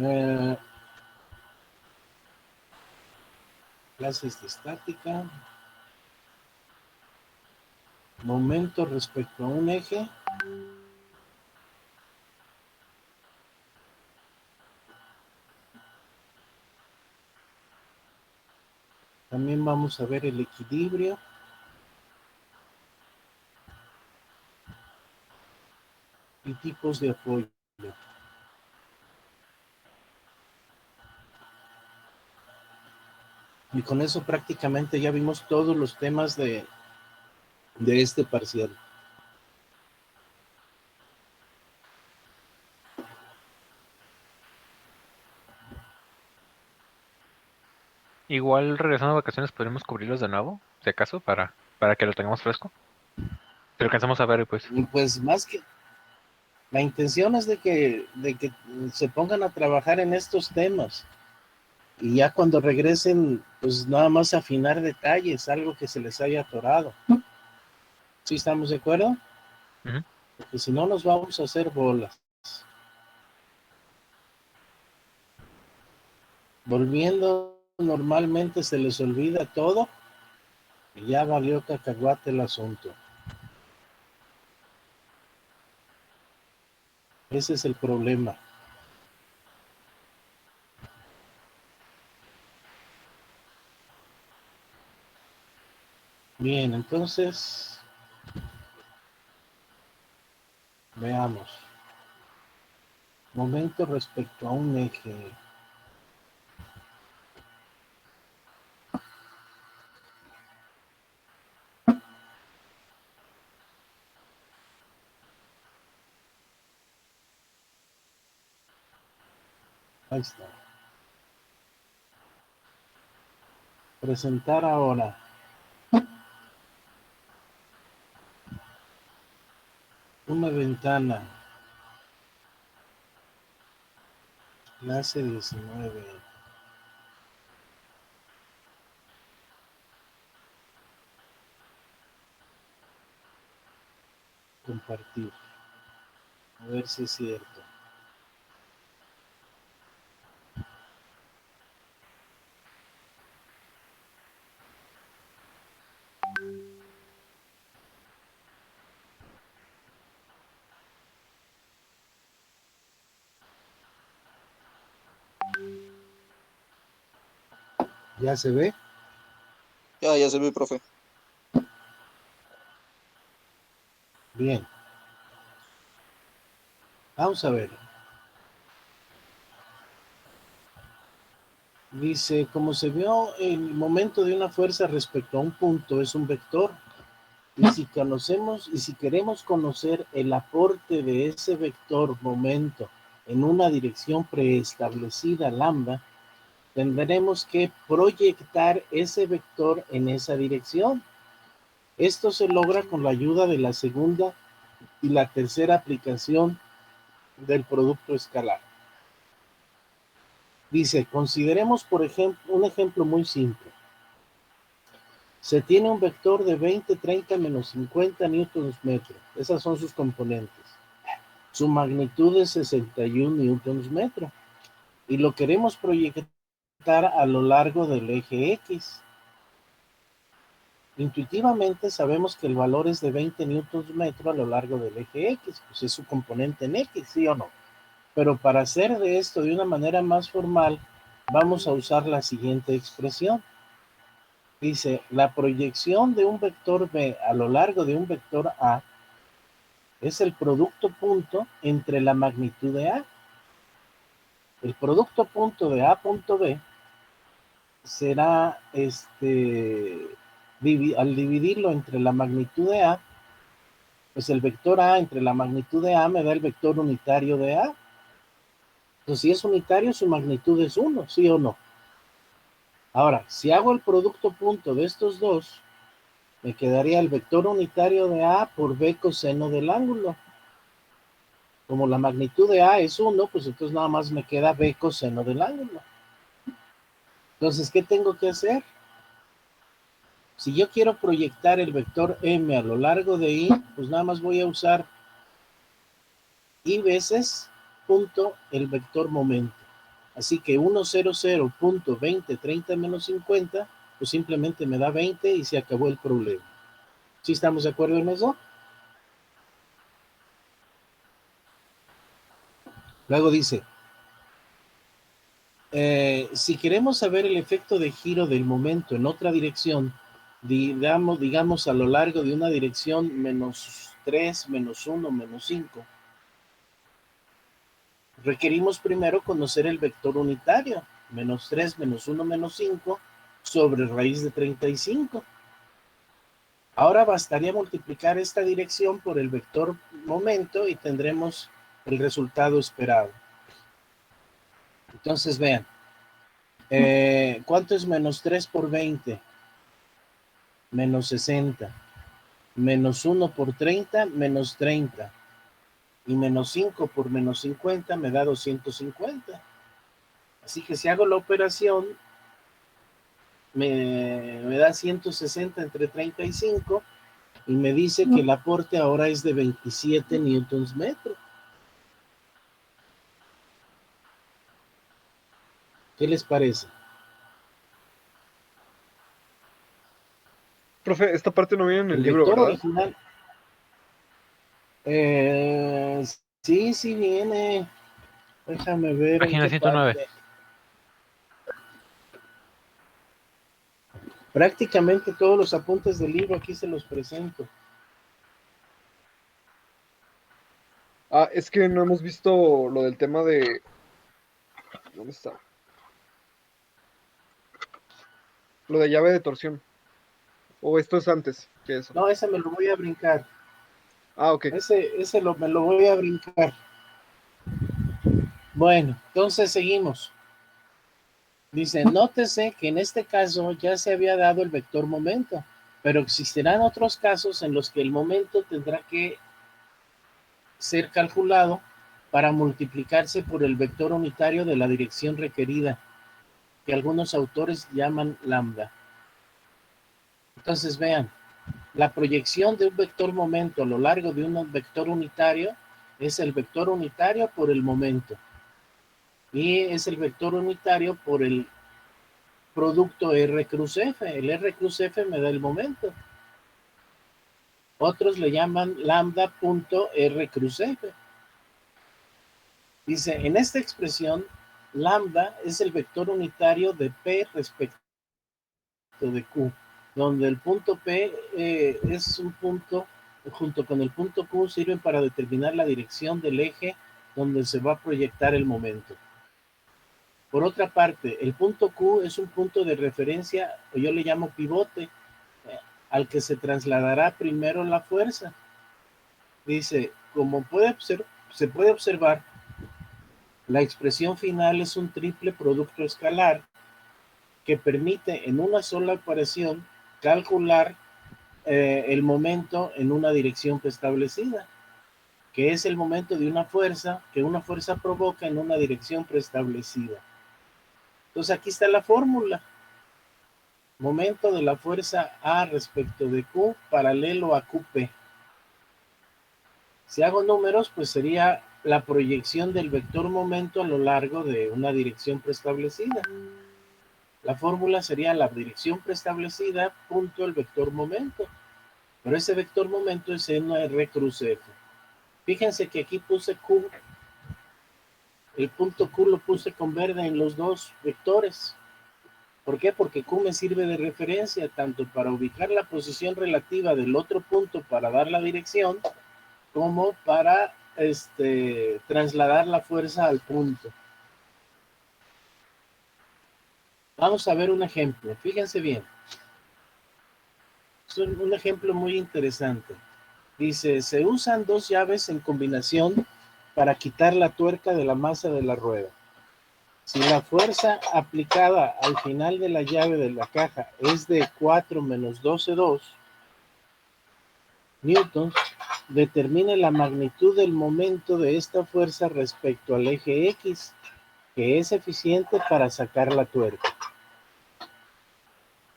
Eh, clases de estática. Momento respecto a un eje. También vamos a ver el equilibrio. Y tipos de apoyo. Y con eso prácticamente ya vimos todos los temas de este parcial. Igual regresando a vacaciones podríamos cubrirlos de nuevo, si acaso, para que lo tengamos fresco. Si lo alcanzamos a ver, pues. Y pues más que la intención es de que se pongan a trabajar en estos temas y ya cuando regresen, pues nada más afinar detalles, algo que se les haya atorado. ¿Sí estamos de acuerdo? Ujú. Porque si no nos vamos a hacer bolas. Volviendo, normalmente se les olvida todo y ya valió cacahuate el asunto. Ese es el problema. Bien, entonces, veamos. Momento respecto a un eje. Ahí está. Presentar ahora. Una ventana. Clase 19. Compartir. A ver si es cierto. ¿Ya se ve? Ya se ve, profe. Bien. Vamos a ver. Dice, como se vio, el momento de una fuerza respecto a un punto es un vector. Y si queremos conocer el aporte de ese vector momento en una dirección preestablecida lambda, tendremos que proyectar ese vector en esa dirección. Esto se logra con la ayuda de la segunda y la tercera aplicación del producto escalar. Dice, consideremos por ejemplo un ejemplo muy simple. Se tiene un vector de 20, 30, menos 50 newtons metro. Esas son sus componentes. Su magnitud es 61 newtons metro. Y lo queremos proyectar a lo largo del eje X. Intuitivamente sabemos que el valor es de 20 newtons metro a lo largo del eje X. Pues es su componente en X, ¿sí o no? Pero para hacer de esto de una manera más formal, vamos a usar la siguiente expresión. Dice, la proyección de un vector B a lo largo de un vector A es el producto punto entre la magnitud de A. El producto punto de A punto B será, al dividirlo entre la magnitud de A, pues el vector A entre la magnitud de A me da el vector unitario de A. Entonces, si es unitario, su magnitud es 1, ¿sí o no? Ahora, si hago el producto punto de estos dos, me quedaría el vector unitario de A por B coseno del ángulo. Como la magnitud de A es 1, pues entonces nada más me queda B coseno del ángulo. Entonces, ¿qué tengo que hacer? Si yo quiero proyectar el vector M a lo largo de I, pues nada más voy a usar I veces punto el vector momento. Así que 100.2030 menos 50, pues simplemente me da 20 y se acabó el problema. ¿Sí estamos de acuerdo en eso? Luego dice, si queremos saber el efecto de giro del momento en otra dirección, digamos a lo largo de una dirección menos 3, menos 1, menos 5, requerimos primero conocer el vector unitario, menos 3, menos 1, menos 5, sobre raíz de 35. Ahora bastaría multiplicar esta dirección por el vector momento y tendremos el resultado esperado. Entonces vean, ¿cuánto es menos 3 por 20? Menos 60. Menos 1 por 30, menos 30. Y menos 5 por menos 50 me da 250. Así que si hago la operación, me da 160 entre 35 y me dice que el aporte ahora es de 27 newtons metro. ¿Qué les parece? Profe, esta parte no viene en el libro, vector ¿verdad? original. Sí viene. Déjame ver en Página qué 109. parte. Prácticamente todos los apuntes del libro aquí se los presento. Ah, es que no hemos visto lo del tema de... ¿Dónde está? Lo de llave de torsión. ¿O esto es antes que eso? No, ese me lo voy a brincar. Ah, ok. Me lo voy a brincar. Bueno, entonces seguimos. Dice, nótese que en este caso ya se había dado el vector momento, pero existirán otros casos en los que el momento tendrá que ser calculado para multiplicarse por el vector unitario de la dirección requerida, que algunos autores llaman lambda. Entonces vean, la proyección de un vector momento a lo largo de un vector unitario es el vector unitario por el momento. Y es el vector unitario por el producto R cruz F. El R cruz F me da el momento. Otros le llaman lambda.R cruz F. Dice, en esta expresión, lambda es el vector unitario de P respecto de Q, donde el punto P es un punto, junto con el punto Q, sirven para determinar la dirección del eje donde se va a proyectar el momento. Por otra parte, el punto Q es un punto de referencia, o yo le llamo pivote, al que se trasladará primero la fuerza. Dice, como se puede observar, la expresión final es un triple producto escalar que permite en una sola operación calcular el momento en una dirección preestablecida, que es el momento de una fuerza que una fuerza provoca en una dirección preestablecida. Entonces aquí está la fórmula. Momento de la fuerza A respecto de Q paralelo a QP. Si hago números, pues sería la proyección del vector momento a lo largo de una dirección preestablecida. La fórmula sería la dirección preestablecida punto el vector momento. Pero ese vector momento es NR cruz F. Fíjense que aquí puse Q. El punto Q lo puse con verde en los dos vectores. ¿Por qué? Porque Q me sirve de referencia tanto para ubicar la posición relativa del otro punto para dar la dirección, como para trasladar la fuerza al punto. Vamos a ver un ejemplo. Fíjense bien. Es un ejemplo muy interesante. Dice, se usan dos llaves en combinación para quitar la tuerca de la masa de la rueda. Si la fuerza aplicada al final de la llave de la caja es de 4 menos 12,2 newtons, determine la magnitud del momento de esta fuerza respecto al eje X, que es eficiente para sacar la tuerca.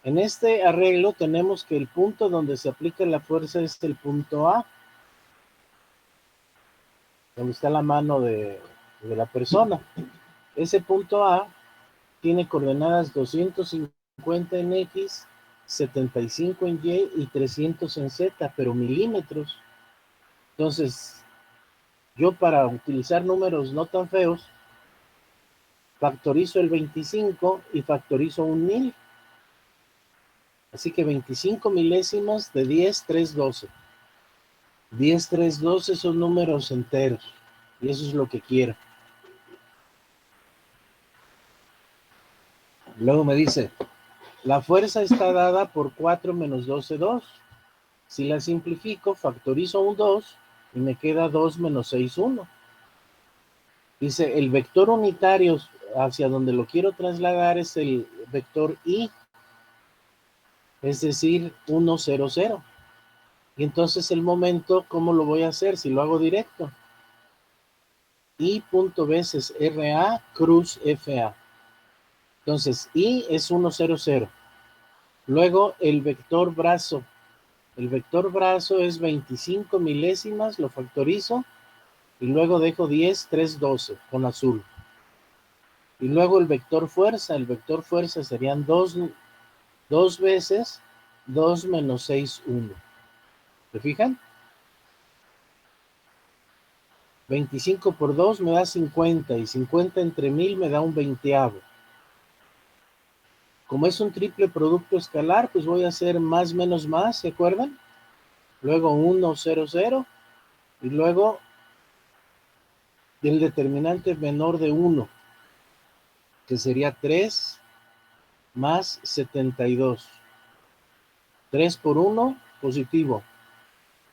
En este arreglo tenemos que el punto donde se aplica la fuerza es el punto A, donde está la mano de la persona. ese punto A tiene coordenadas 250 en X, 75 en Y y 300 en Z, pero milímetros. Entonces, yo para utilizar números no tan feos, factorizo el 25 y factorizo un 1000. Así que 25 milésimas de 10, 3, 12. 10, 3, 12 son números enteros. Y eso es lo que quiero. Luego me dice, la fuerza está dada por 4 menos 12, 2. Si la simplifico, factorizo un 2 y me queda 2 menos 6, 1. Dice, el vector unitario hacia donde lo quiero trasladar es el vector I, es decir, 1, 0, 0. Y entonces el momento, ¿cómo lo voy a hacer? Si lo hago directo. I punto veces RA cruz FA. Entonces, I es 1, 0, 0. Luego el vector brazo. El vector brazo es 25 milésimas, lo factorizo. Y luego dejo 10, 3, 12 con azul. Y luego el vector fuerza serían 2 veces 2 menos 6, 1. ¿Se fijan? 25 por 2 me da 50 y 50 entre 1000 me da un veinteavo. Como es un triple producto escalar, pues voy a hacer más menos más, ¿se acuerdan? Luego 1, 0, 0 y luego el determinante menor de 1, que sería 3 más 72. 3 por 1, positivo,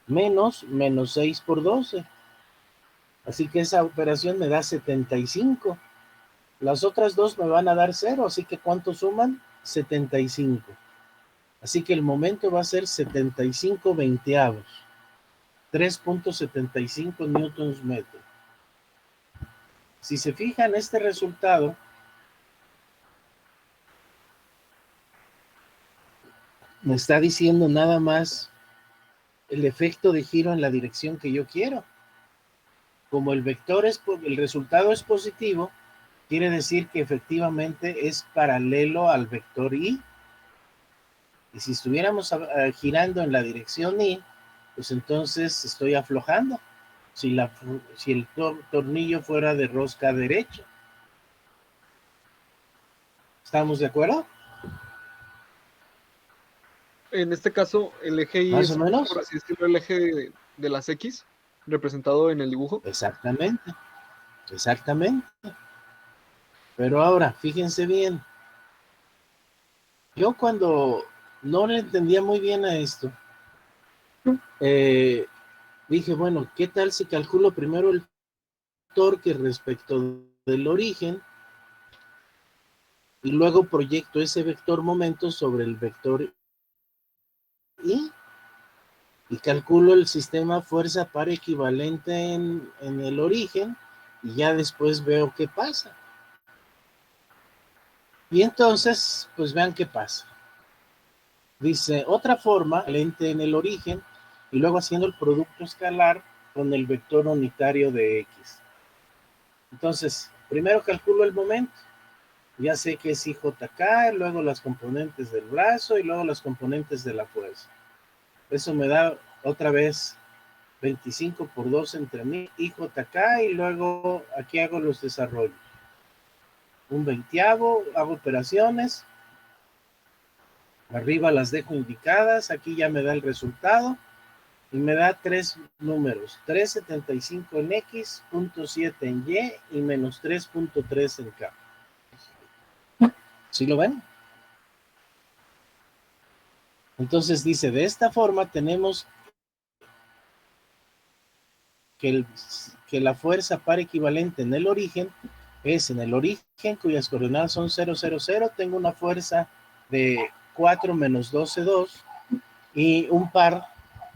menos 6 por 12. Así que esa operación me da 75. Las otras dos me van a dar 0, así que ¿cuánto suman? 75. Así que el momento va a ser 75 veinteavos. 3.75 newtons metro. Si se fijan, este resultado me está diciendo nada más el efecto de giro en la dirección que yo quiero. Como el resultado es positivo, quiere decir que efectivamente es paralelo al vector Y. Y si estuviéramos girando en la dirección Y, pues entonces estoy aflojando. Si el tornillo fuera de rosca derecho. ¿Estamos de acuerdo? En este caso, el eje Y Más o es, menos. por así decirlo, el eje de las X, representado en el dibujo. Exactamente. Pero ahora, fíjense bien. Yo cuando no le entendía muy bien a esto, dije, bueno, ¿qué tal si calculo primero el torque respecto del origen y luego proyecto ese vector momento sobre el vector y calculo el sistema fuerza par equivalente en el origen y ya después veo qué pasa? Y entonces, pues vean qué pasa. Dice, otra forma, lente en el origen y luego haciendo el producto escalar con el vector unitario de X. Entonces, primero calculo el momento. Ya sé que es IJK, luego las componentes del brazo y luego las componentes de la fuerza. Eso me da otra vez 25 por 2 entre 1000 IJK y luego aquí hago los desarrollos. Un veinteavo, hago operaciones. Arriba las dejo indicadas, aquí ya me da el resultado y me da 3 números, 3.75 en X, 0.7 en Y y menos 3.3 en K. ¿Sí lo ven? Entonces dice, de esta forma tenemos que la fuerza par equivalente en el origen es en el origen cuyas coordenadas son 0, 0, 0, tengo una fuerza de 4 menos 12, 2 y un par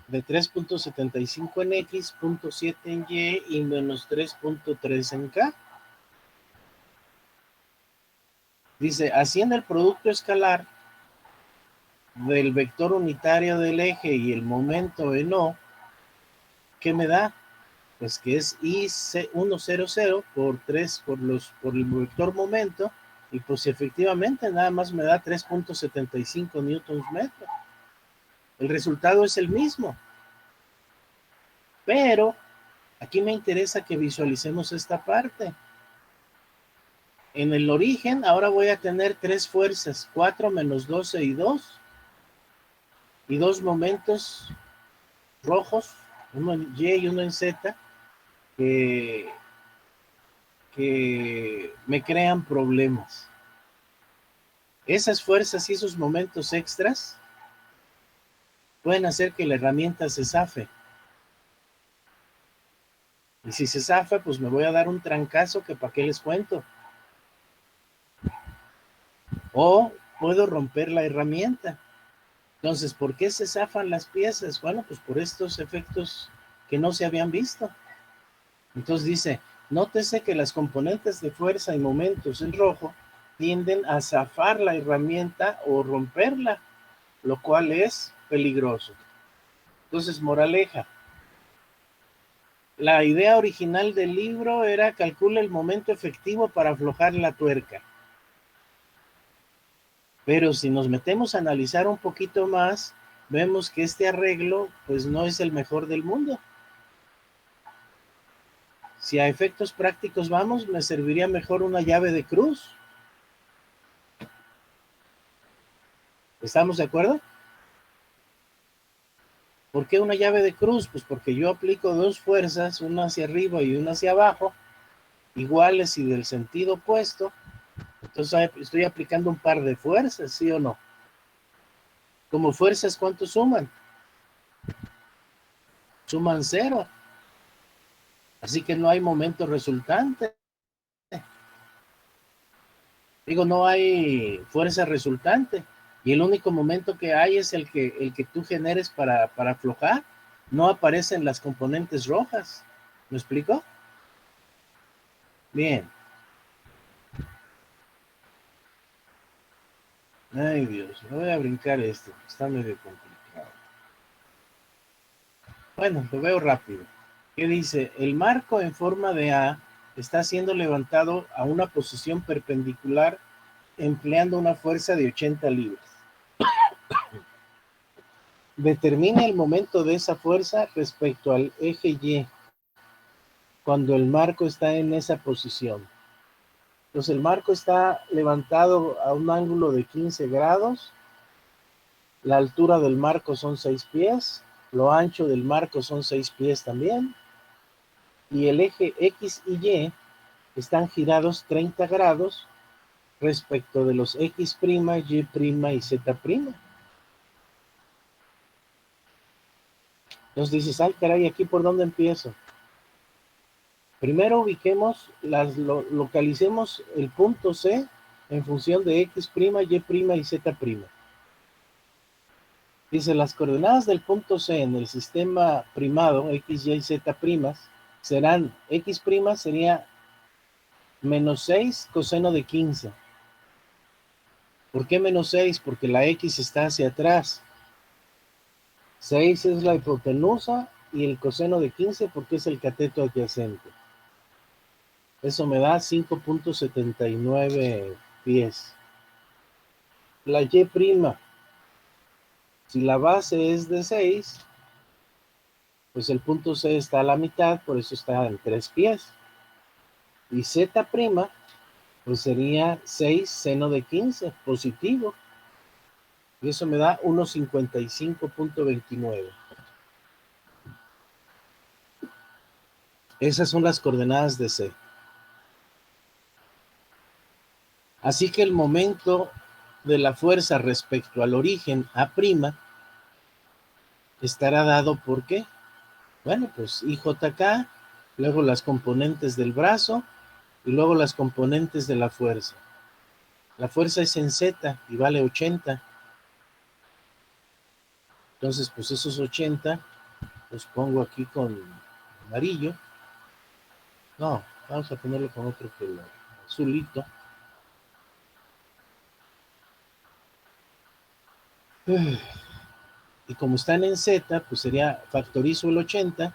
de 3.75 en X, 0.7 en Y y menos 3.3 en K. Dice, haciendo el producto escalar del vector unitario del eje y el momento en O, ¿qué me da? pues que es I100 por 3 por el vector momento, y pues efectivamente nada más me da 3.75 newtons metro. El resultado es el mismo, pero aquí me interesa que visualicemos esta parte. En el origen ahora voy a tener 3 fuerzas, 4 menos 12 y 2, y 2 momentos rojos, uno en Y y uno en Z, que me crean problemas. Esas fuerzas y esos momentos extras pueden hacer que la herramienta se zafe. Y si se zafa, pues me voy a dar un trancazo que para qué les cuento. O puedo romper la herramienta. Entonces, ¿por qué se zafan las piezas? Bueno, pues por estos efectos que no se habían visto. Entonces dice, nótese que las componentes de fuerza y momentos en rojo tienden a zafar la herramienta o romperla, lo cual es peligroso. Entonces, moraleja. La idea original del libro era calcula el momento efectivo para aflojar la tuerca. Pero si nos metemos a analizar un poquito más, vemos que este arreglo pues no es el mejor del mundo. Si a efectos prácticos vamos, me serviría mejor una llave de cruz. ¿Estamos de acuerdo? ¿Por qué una llave de cruz? Pues porque yo aplico 2 fuerzas, una hacia arriba y una hacia abajo, iguales y del sentido opuesto. Entonces estoy aplicando un par de fuerzas, ¿sí o no? Como fuerzas, ¿cuánto suman? Suman 0. Así que no hay momento resultante. Digo, no hay fuerza resultante. Y el único momento que hay es el que tú generes para aflojar. No aparecen las componentes rojas. ¿Me explico? Bien. Ay, Dios, me voy a brincar esto. Está medio complicado. Bueno, lo veo rápido. ¿Qué dice? El marco en forma de A está siendo levantado a una posición perpendicular empleando una fuerza de 80 libras. Determina el momento de esa fuerza respecto al eje Y cuando el marco está en esa posición. Entonces el marco está levantado a un ángulo de 15 grados. La altura del marco son 6 pies. Lo ancho del marco son 6 pies también. Y el eje X y Y están girados 30 grados respecto de los X', Y' y Z'. Entonces dices, ay caray, ¿aquí por dónde empiezo? Primero ubiquemos, localicemos el punto C en función de X', Y' y Z'. Dice, las coordenadas del punto C en el sistema primado, X, Y, Z', serán, X' sería menos 6 coseno de 15. ¿Por qué menos 6? Porque la X está hacia atrás. 6 es la hipotenusa y el coseno de 15 porque es el cateto adyacente. Eso me da 5.79 pies. La Y', si la base es de 6, pues el punto C está a la mitad, por eso está en 3 pies. Y Z', pues sería 6 seno de 15, positivo. Y eso me da 1.55.29. Esas son las coordenadas de C. Así que el momento de la fuerza respecto al origen A' estará dado por ¿qué? Bueno, pues IJK, luego las componentes del brazo y luego las componentes de la fuerza. La fuerza es en Z y vale 80. Entonces, pues esos 80 los pongo aquí con amarillo. No, vamos a ponerlo con otro color, azulito. Y como están en Z, pues sería, factorizo el 80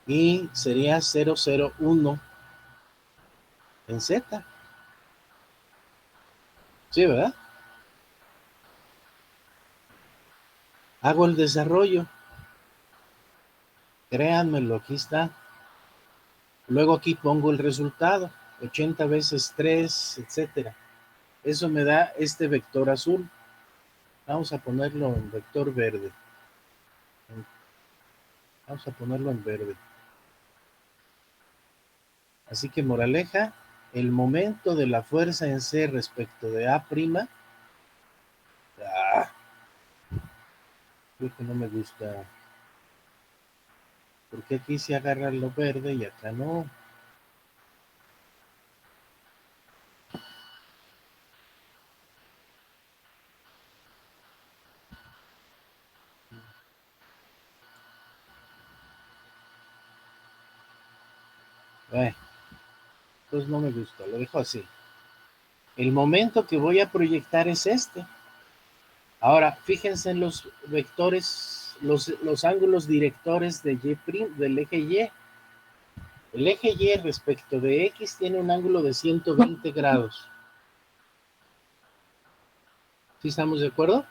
y sería 001 en Z. Sí, ¿verdad? Hago el desarrollo. Créanmelo, aquí está. Luego aquí pongo el resultado. 80 veces 3, etcétera. Eso me da este vector azul. Vamos a ponerlo en vector verde. Vamos a ponerlo en verde. Así que moraleja, el momento de la fuerza en C respecto de A', creo que no me gusta. Porque aquí se agarra lo verde y acá no. Pues no me gusta, lo dejo así. El momento que voy a proyectar es este. Ahora, fíjense en los vectores, los ángulos directores de del eje Y. El eje Y respecto de X tiene un ángulo de 120 grados. ¿Sí estamos de acuerdo?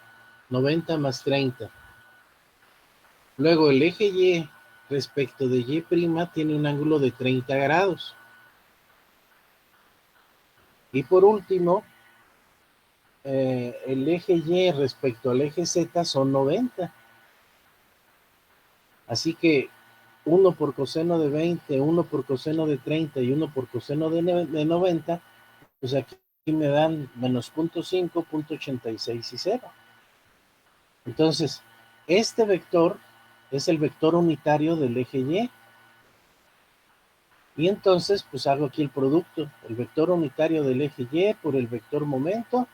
90 más 30. Luego el eje Y respecto de Y' tiene un ángulo de 30 grados. Y por último, el eje Y respecto al eje Z son 90. Así que 1 por coseno de 20, 1 por coseno de 30 y 1 por coseno de 90, pues aquí me dan menos 0.5, 0.86 y 0. Entonces, este vector es el vector unitario del eje Y. Y entonces, pues hago aquí el producto, el vector unitario del eje Y por el vector momento.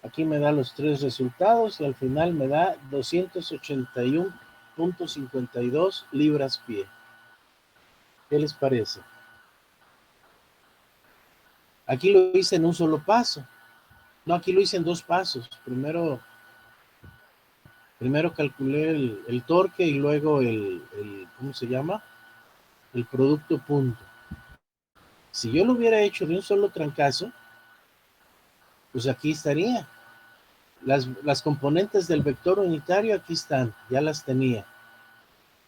Aquí me da los tres resultados y al final me da 281.52 libras-pie. ¿Qué les parece? Aquí lo hice en un solo paso. No, aquí lo hice en dos pasos. Primero calculé el torque y luego ¿cómo se llama? El producto punto. Si yo lo hubiera hecho de un solo trancazo, pues aquí estaría. Las componentes del vector unitario aquí están, ya las tenía.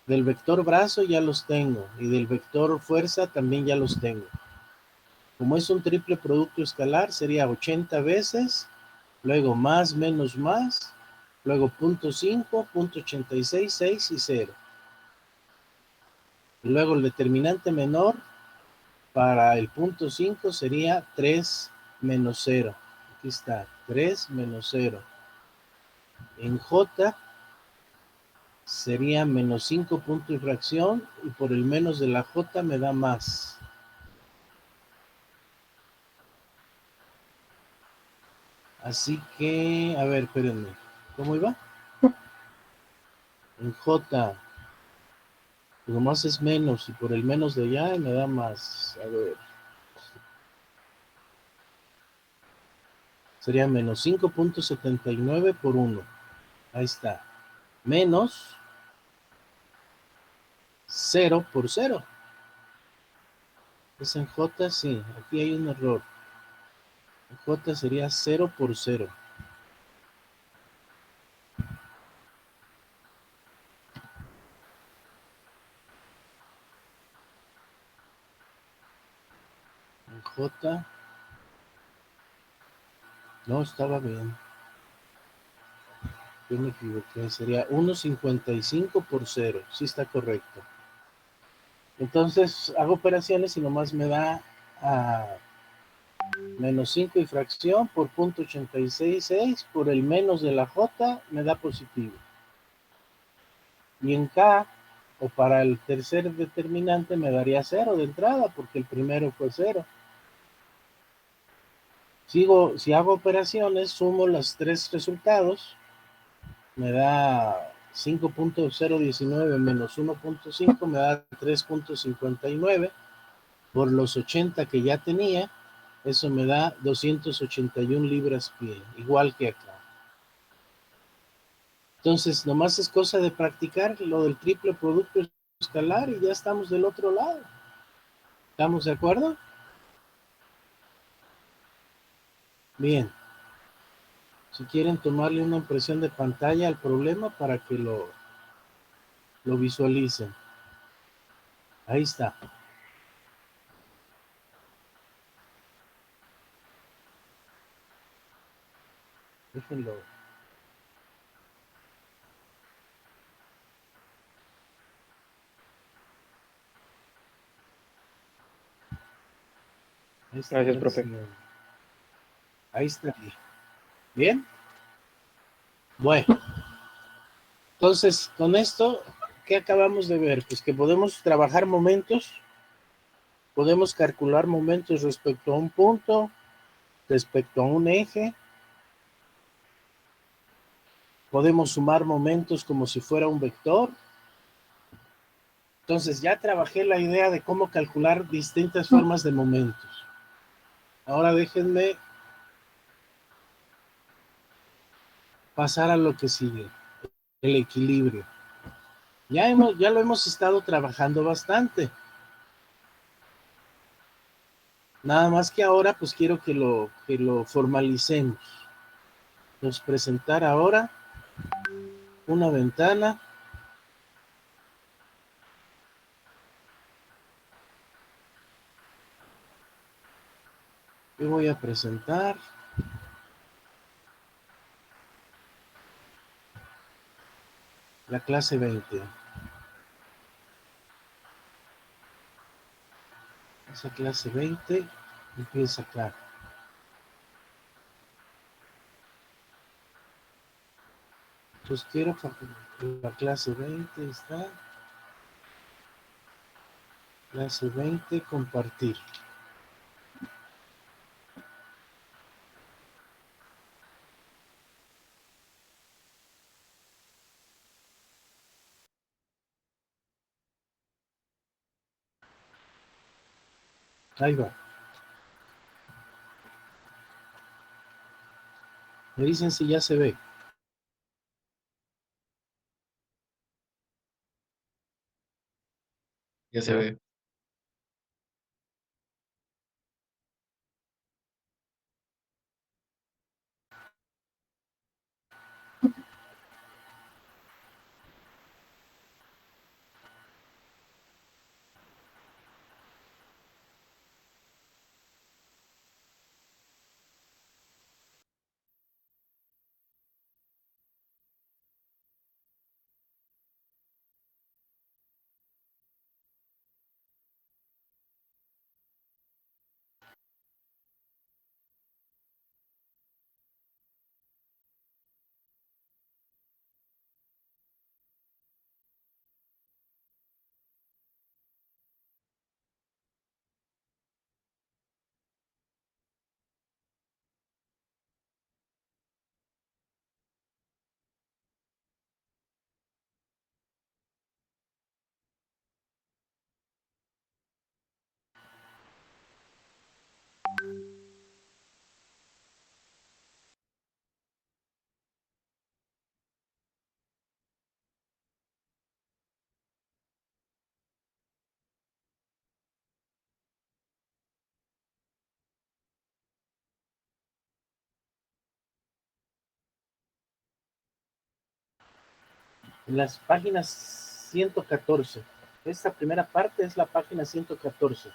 Del vector brazo ya los tengo y del vector fuerza también ya los tengo. Como es un triple producto escalar, sería 80 veces, luego más, menos, más, luego 0.5, 0.86, 6 y 0. Y luego el determinante menor para el 0.5 sería 3 menos 0. Aquí está, 3 menos 0. En J sería menos 5 puntos y fracción, y por el menos de la J me da más. Así que, a ver, espérenme. ¿Cómo iba? En J, lo más es menos, y por el menos de allá me da más. A ver. Sería menos 5.79 por 1. Ahí está. Menos 0 por 0. Es en J, sí. Aquí hay un error. En J sería 0 por 0. En J. No, estaba bien. Yo me equivoqué. Sería 1.55 por 0. Sí está correcto. Entonces hago operaciones y nomás me da menos 5 y fracción por 0.866 por el menos de la J me da positivo. Y en K, o para el tercer determinante, me daría 0 de entrada porque el primero fue 0. Si hago operaciones, sumo los tres resultados, me da 5.019 menos 1.5, me da 3.59 por los 80 que ya tenía. Eso me da 281 libras-pie, igual que acá. Entonces, nomás es cosa de practicar lo del triple producto escalar y ya estamos del otro lado. ¿Estamos de acuerdo? Bien. Si quieren tomarle una impresión de pantalla al problema para que lo visualicen. Ahí está. Déjenlo. Ahí está. Gracias, profe. Ahí está. Bien. Bueno. Entonces, con esto, ¿qué acabamos de ver? Pues que podemos trabajar momentos, podemos calcular momentos respecto a un punto, respecto a un eje, podemos sumar momentos como si fuera un vector. Entonces ya trabajé la idea de cómo calcular distintas formas de momentos. Ahora déjenme pasar a lo que sigue, el equilibrio. Ya lo hemos estado trabajando bastante. Nada más que ahora pues quiero que lo formalicemos. Nos presentar ahora una ventana. Y voy a presentar la clase 20. Esa clase 20 empieza acá. Entonces quiero que la clase 20 está. Clase 20, compartir. Ahí va. Me dicen si ya se ve. Ya se ve. En las páginas 114. Esta primera parte es la página 114.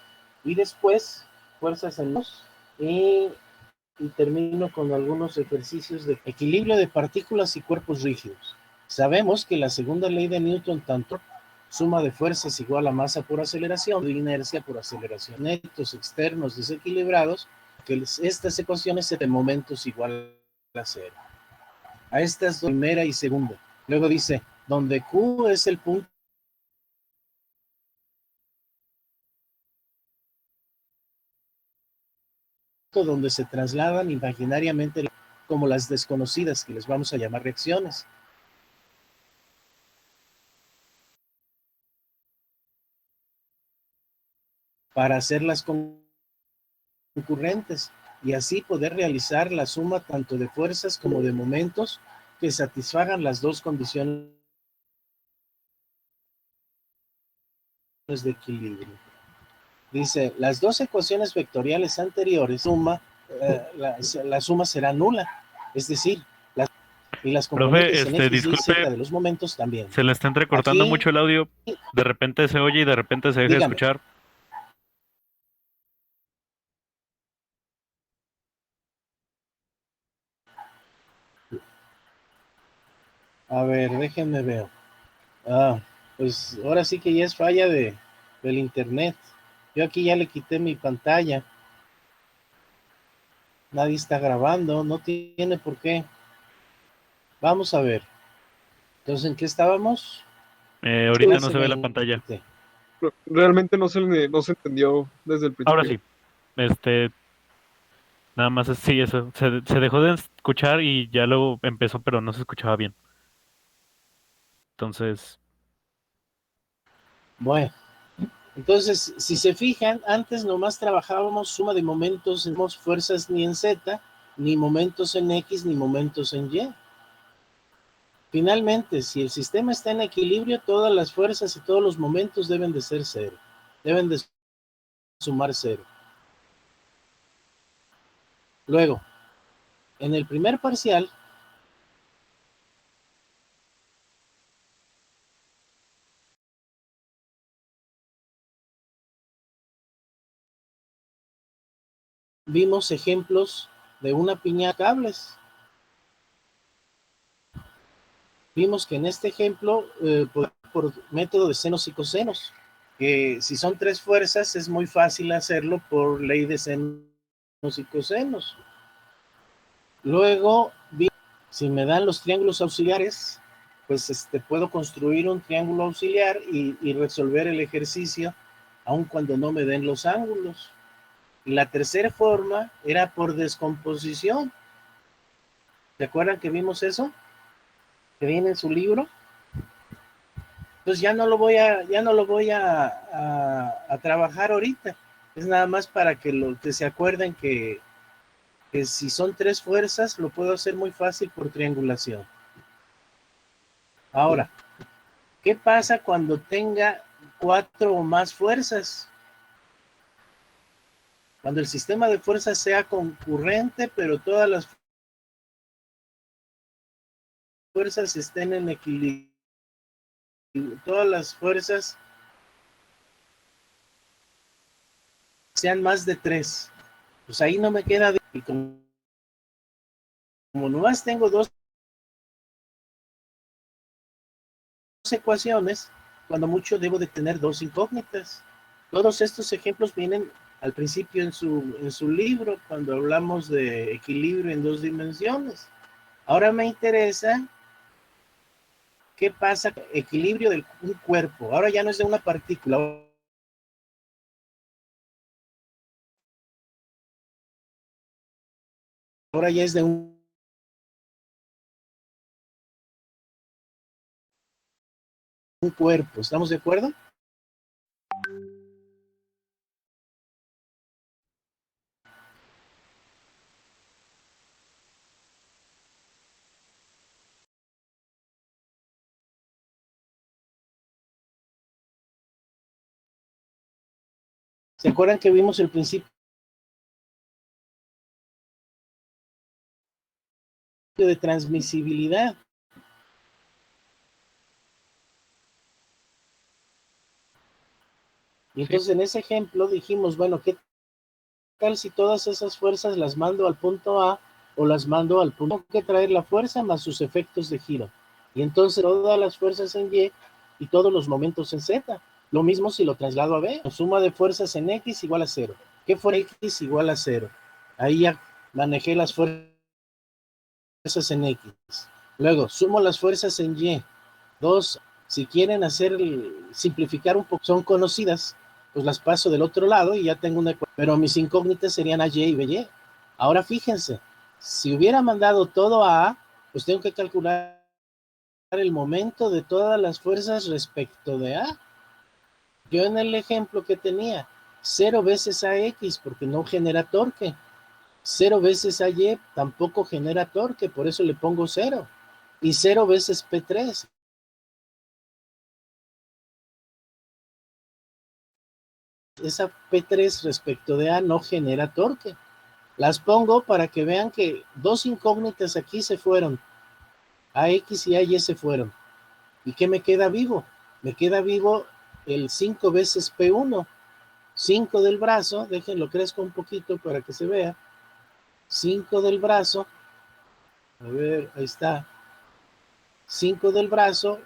Y después, fuerzas en luz. Y termino con algunos ejercicios de equilibrio de partículas y cuerpos rígidos. Sabemos que la segunda ley de Newton, tanto suma de fuerzas igual a masa por aceleración, de inercia por aceleración, netos externos desequilibrados, que estas ecuaciones se de momentos igual a cero. A estas primera y segunda. Luego dice, donde Q es el punto donde se trasladan imaginariamente como las desconocidas, que les vamos a llamar reacciones. Para hacerlas concurrentes y así poder realizar la suma tanto de fuerzas como de momentos que satisfagan las dos condiciones de equilibrio. Dice, las dos ecuaciones vectoriales anteriores, la suma será nula. Es decir, y las componentes Profe, en X, Y, disculpe, Z de los momentos también. se le está entrecortando Aquí, mucho el audio. De repente se oye y de repente se deja de dígame. escuchar. A ver, déjenme ver. Pues ahora sí que ya es falla del internet. Yo aquí ya le quité mi pantalla. Nadie está grabando, no tiene por qué. Vamos a ver. Entonces, ¿en qué estábamos? Ahorita no se ve la pantalla. Realmente no se entendió desde el Ahora principio. sí. Nada más sí, eso. Se dejó de escuchar y ya luego empezó, pero no se escuchaba bien. Entonces, Bueno, entonces, si se fijan, antes nomás trabajábamos suma de momentos, no fuerzas ni en Z, ni momentos en X, ni momentos en Y. Finalmente, si el sistema está en equilibrio, todas las fuerzas y todos los momentos deben de ser cero. Deben de sumar cero. Luego, en el primer parcial, vimos ejemplos de una piña de cables. Vimos que en este ejemplo, por método de senos y cosenos, que si son tres fuerzas es muy fácil hacerlo por ley de senos y cosenos. Luego, si me dan los triángulos auxiliares, pues puedo construir un triángulo auxiliar y resolver el ejercicio, aun cuando no me den los ángulos. Y la tercera forma era por descomposición. ¿Se acuerdan que vimos eso? Que viene en su libro. Entonces ya no lo voy a trabajar ahorita. Es nada más para que se acuerden que si son tres fuerzas, lo puedo hacer muy fácil por triangulación. Ahora, ¿qué pasa cuando tenga cuatro o más fuerzas? Cuando el sistema de fuerzas sea concurrente, pero todas las fuerzas estén en equilibrio. Todas las fuerzas sean más de tres. Pues ahí no me queda de... Y como nomás tengo dos ecuaciones, cuando mucho debo de tener dos incógnitas. Todos estos ejemplos vienen al principio en su libro, cuando hablamos de equilibrio en dos dimensiones. Ahora me interesa qué pasa con el equilibrio de un cuerpo. Ahora ya no es de una partícula. Ahora ya es de un cuerpo. ¿Estamos de acuerdo? ¿Se acuerdan que vimos el principio de transmisibilidad? Y entonces en ese ejemplo dijimos, bueno, ¿qué tal si todas esas fuerzas las mando al punto A o las mando al punto? Tengo que traer la fuerza más sus efectos de giro. Y entonces todas las fuerzas en Y todos los momentos en Z. Lo mismo si lo traslado a B. Suma de fuerzas en X igual a 0. ¿Qué fue X igual a 0? Ahí ya manejé las fuerzas en X. Luego, sumo las fuerzas en Y. Dos, si quieren simplificar un poco, son conocidas, pues las paso del otro lado y ya tengo una ecuación. Pero mis incógnitas serían AY y BY. Ahora fíjense, si hubiera mandado todo a A, pues tengo que calcular el momento de todas las fuerzas respecto de A. Yo en el ejemplo que tenía, 0 veces AX porque no genera torque. 0 veces AY tampoco genera torque, por eso le pongo 0. Y 0 veces P3. esa P3 respecto de A no genera torque. Las pongo para que vean que dos incógnitas aquí se fueron. AX y AY se fueron. ¿Y qué me queda vivo? Me queda vivo el 5 veces P1. 5 del brazo, déjenlo crezco un poquito para que se vea. 5 del brazo. A ver, ahí está. 5 del brazo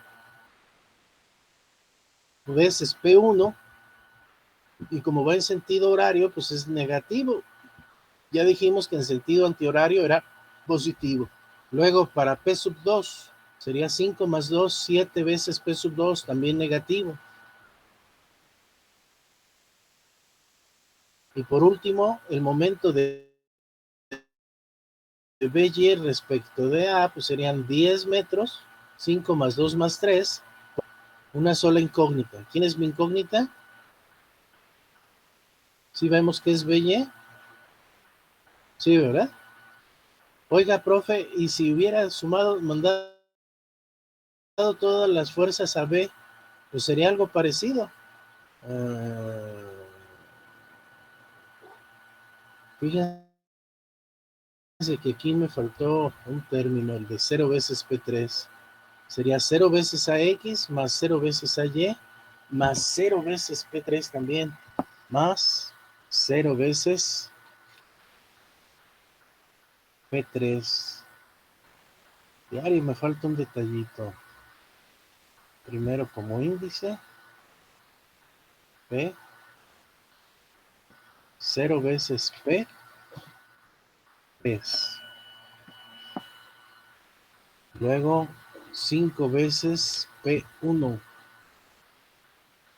veces P1. Y como va en sentido horario, pues es negativo. Ya dijimos que en sentido antihorario era positivo. Luego para P sub 2 sería 5 más 2, 7 veces P sub 2, también negativo. Y por último, el momento de BY respecto de A, pues serían 10 metros, 5 más 2 más 3, una sola incógnita. ¿Quién es mi incógnita? ¿Sí vemos que es BY? Sí, ¿verdad? Oiga, profe, y si hubiera mandado todas las fuerzas a B, pues sería algo parecido. Fíjense que aquí me faltó un término, el de 0 veces P3. Sería 0 veces AX más 0 veces AY más 0 veces P3 también, más 0 veces P3. Y ahí me falta un detallito. Primero como índice, P, 0 veces P, 3. Luego 5 veces P1.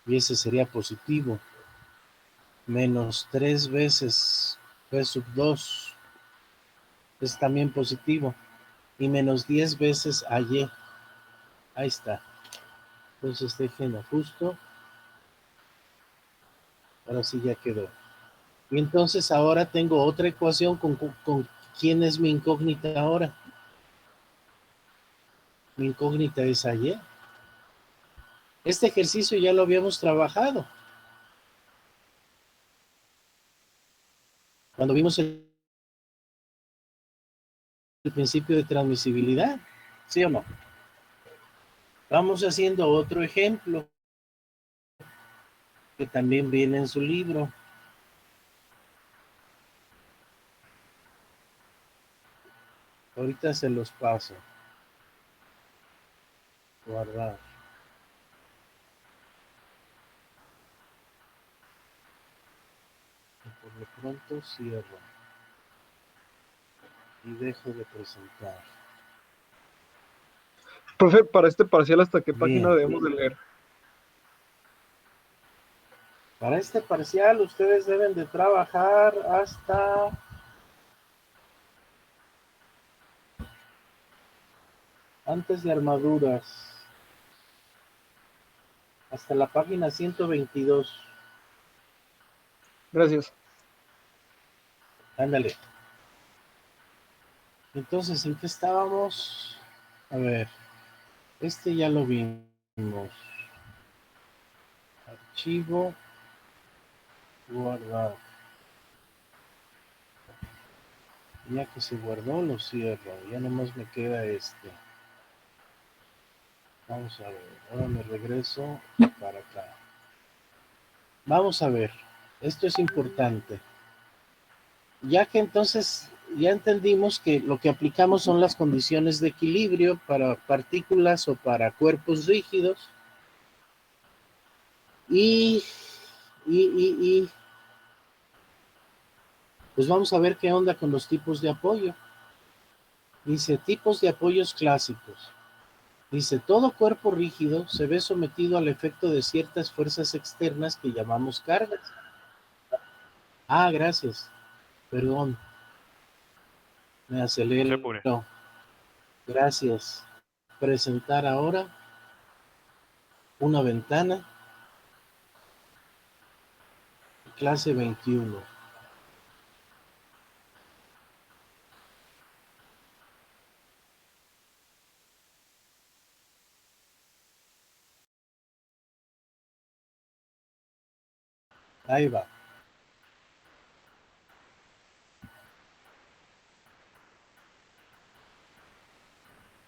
Y ese sería positivo. Menos 3 veces P sub 2. Es también positivo. Y menos 10 veces AY. Ahí está. Entonces déjenlo justo. Ahora sí ya quedó. Y entonces ahora tengo otra ecuación con quién es mi incógnita ahora. Mi incógnita es AY. Este ejercicio ya lo habíamos trabajado. Cuando vimos el principio de transmisibilidad. ¿Sí o no? Vamos haciendo otro ejemplo que también viene en su libro. Ahorita se los paso. Guardar. Y por lo pronto cierro. Y dejo de presentar. Profe, para este parcial, ¿hasta qué página Bien. debemos de leer? Para este parcial ustedes deben de trabajar hasta antes de armaduras. Hasta la página 122. Gracias. Ándale. Entonces, ¿en qué estábamos? A ver, este ya lo vimos. Archivo, guardar. Ya que se guardó, lo cierro. Ya nomás me queda este. Vamos a ver. Ahora me regreso para acá. Vamos a ver. Esto es importante. Ya que entonces ya entendimos que lo que aplicamos son las condiciones de equilibrio para partículas o para cuerpos rígidos. Y pues vamos a ver qué onda con los tipos de apoyo. Dice tipos de apoyos clásicos. Dice, todo cuerpo rígido se ve sometido al efecto de ciertas fuerzas externas que llamamos cargas. Ah, gracias. Perdón. Me No se acelero. apure. Gracias. Presentar ahora una ventana. Clase 21. Ahí va.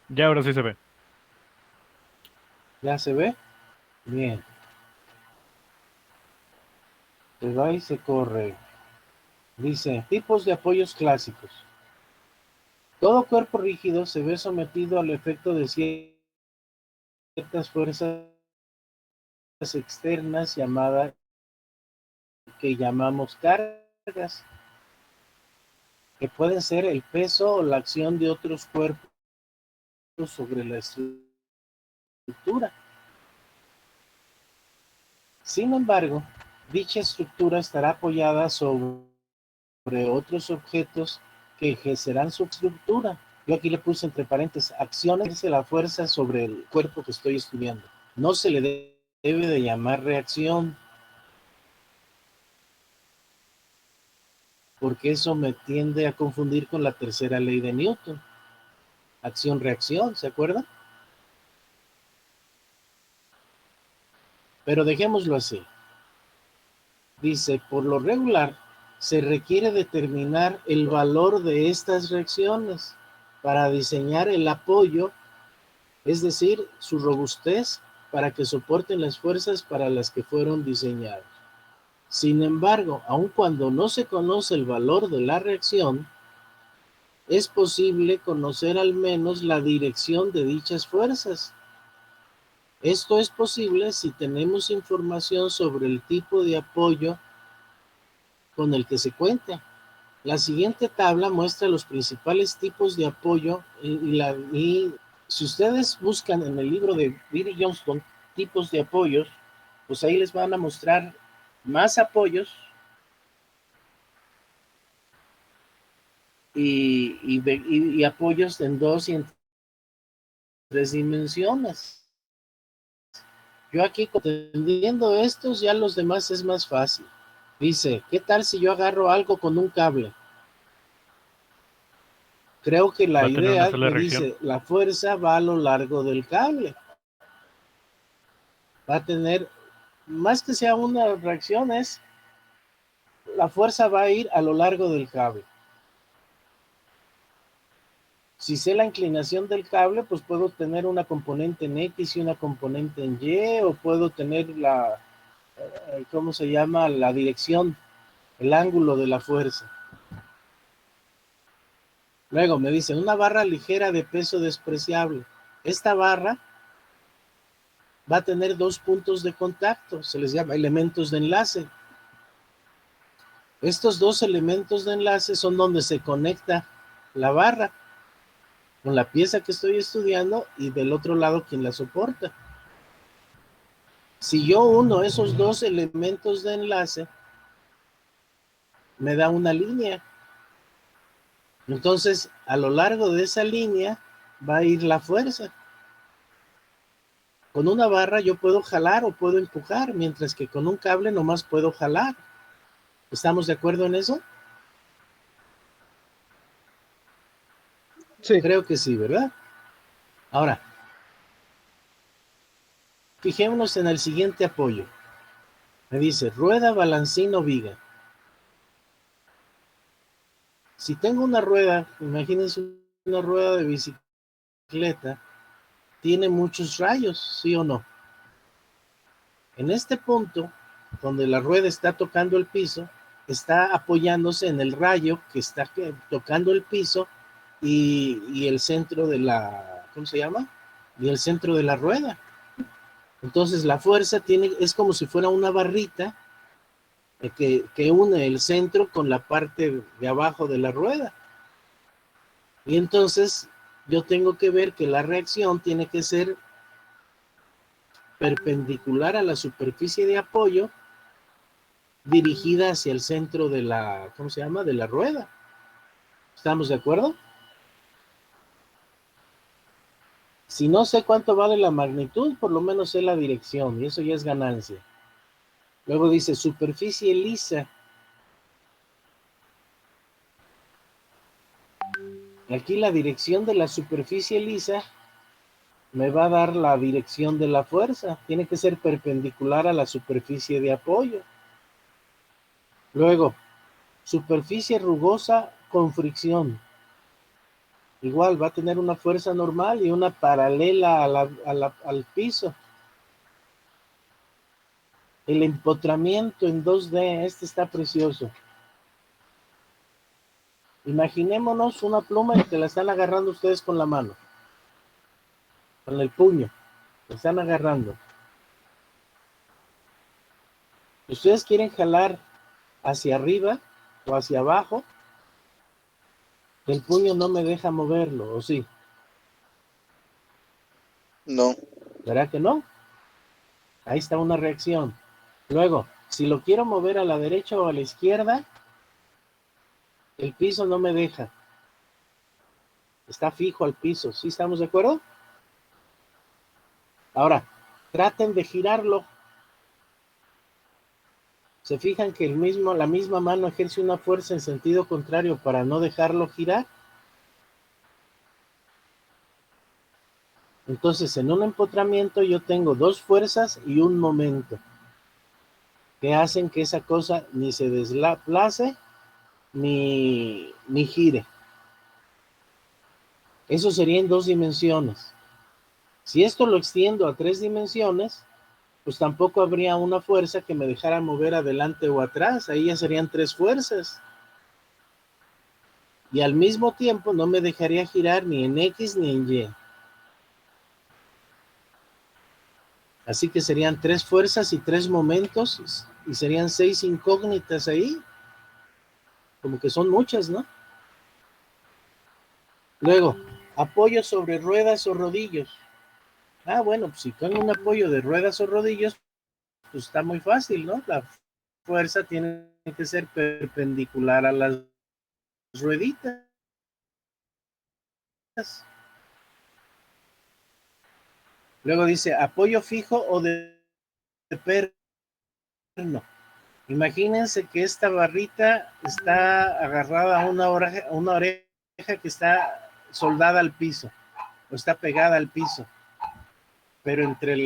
Ya ahora sí se ve. ¿Ya se ve? Bien. Se va y se corre. Dice, tipos de apoyos clásicos. Todo cuerpo rígido se ve sometido al efecto de ciertas fuerzas externas que llamamos cargas, que pueden ser el peso o la acción de otros cuerpos sobre la estructura. Sin embargo, dicha estructura estará apoyada sobre otros objetos que ejercerán su estructura. Yo aquí le puse entre paréntesis, acciones de la fuerza sobre el cuerpo que estoy estudiando. No se le debe de llamar reacción, porque eso me tiende a confundir con la tercera ley de Newton. Acción-reacción, ¿se acuerdan? Pero dejémoslo así. Dice, por lo regular, se requiere determinar el valor de estas reacciones para diseñar el apoyo, es decir, su robustez para que soporten las fuerzas para las que fueron diseñados. Sin embargo, aun cuando no se conoce el valor de la reacción, es posible conocer al menos la dirección de dichas fuerzas. Esto es posible si tenemos información sobre el tipo de apoyo con el que se cuenta. La siguiente tabla muestra los principales tipos de apoyo y si ustedes buscan en el libro de Billy Johnston tipos de apoyos, pues ahí les van a mostrar más apoyos y apoyos en 2 y en 3 dimensiones. Yo aquí entendiendo estos, ya los demás es más fácil. Dice, ¿qué tal si yo agarro algo con un cable? Creo que Va la a tener una idea sola me reacción. dice, la fuerza va a lo largo del cable. Va a tener, más que sea una reacción, es la fuerza va a ir a lo largo del cable. Si sé la inclinación del cable, pues puedo tener una componente en X y una componente en Y, o puedo tener ¿cómo se llama? La dirección, el ángulo de la fuerza. Luego me dice, una barra ligera de peso despreciable. Esta barra va a tener 2 puntos de contacto, se les llama elementos de enlace. Estos 2 elementos de enlace son donde se conecta la barra con la pieza que estoy estudiando y del otro lado quien la soporta. Si yo uno esos 2 elementos de enlace, me da una línea. Entonces, a lo largo de esa línea va a ir la fuerza. Con una barra yo puedo jalar o puedo empujar, mientras que con un cable nomás puedo jalar. ¿Estamos de acuerdo en eso? Sí, Creo que sí, ¿verdad? Ahora, fijémonos en el siguiente apoyo. Me dice, rueda, balancín o viga. Si tengo una rueda, imagínense una rueda de bicicleta, tiene muchos rayos, ¿sí o no? En este punto, donde la rueda está tocando el piso, está apoyándose en el rayo que está tocando el piso y el centro de la, ¿cómo se llama? Y el centro de la rueda. Entonces la fuerza es como si fuera una barrita que une el centro con la parte de abajo de la rueda. Y entonces yo tengo que ver que la reacción tiene que ser perpendicular a la superficie de apoyo dirigida hacia el centro de la, ¿cómo se llama? De la rueda. ¿Estamos de acuerdo? Si no sé cuánto vale la magnitud, por lo menos sé la dirección, y eso ya es ganancia. Luego dice superficie lisa. Aquí la dirección de la superficie lisa me va a dar la dirección de la fuerza. Tiene que ser perpendicular a la superficie de apoyo. Luego, superficie rugosa con fricción. Igual va a tener una fuerza normal y una paralela al piso. El empotramiento en 2D, este está precioso. Imaginémonos una pluma y que la están agarrando ustedes con la mano, con el puño, la están agarrando. Ustedes quieren jalar hacia arriba o hacia abajo, el puño no me deja moverlo, ¿o sí? No. ¿Verdad que no? Ahí está una reacción. Luego, si lo quiero mover a la derecha o a la izquierda, el piso no me deja. Está fijo al piso, ¿sí estamos de acuerdo? Ahora, traten de girarlo. ¿Se fijan que la misma mano ejerce una fuerza en sentido contrario para no dejarlo girar? Entonces, en un empotramiento yo tengo dos fuerzas y un momento que hacen que esa cosa ni se desplace ni gire. Eso sería en 2 dimensiones. Si esto lo extiendo a 3 dimensiones, pues tampoco habría una fuerza que me dejara mover adelante o atrás. Ahí ya serían 3 fuerzas. Y al mismo tiempo no me dejaría girar ni en X ni en Y. Así que serían 3 fuerzas y 3 momentos y serían 6 incógnitas ahí. Como que son muchas, ¿no? Luego, apoyo sobre ruedas o rodillos. Ah, bueno, pues si tengo un apoyo de ruedas o rodillos, pues está muy fácil, ¿no? La fuerza tiene que ser perpendicular a las rueditas. Luego dice apoyo fijo o de perno. Imagínense que esta barrita está agarrada a una oreja que está soldada al piso o está pegada al piso. Pero entre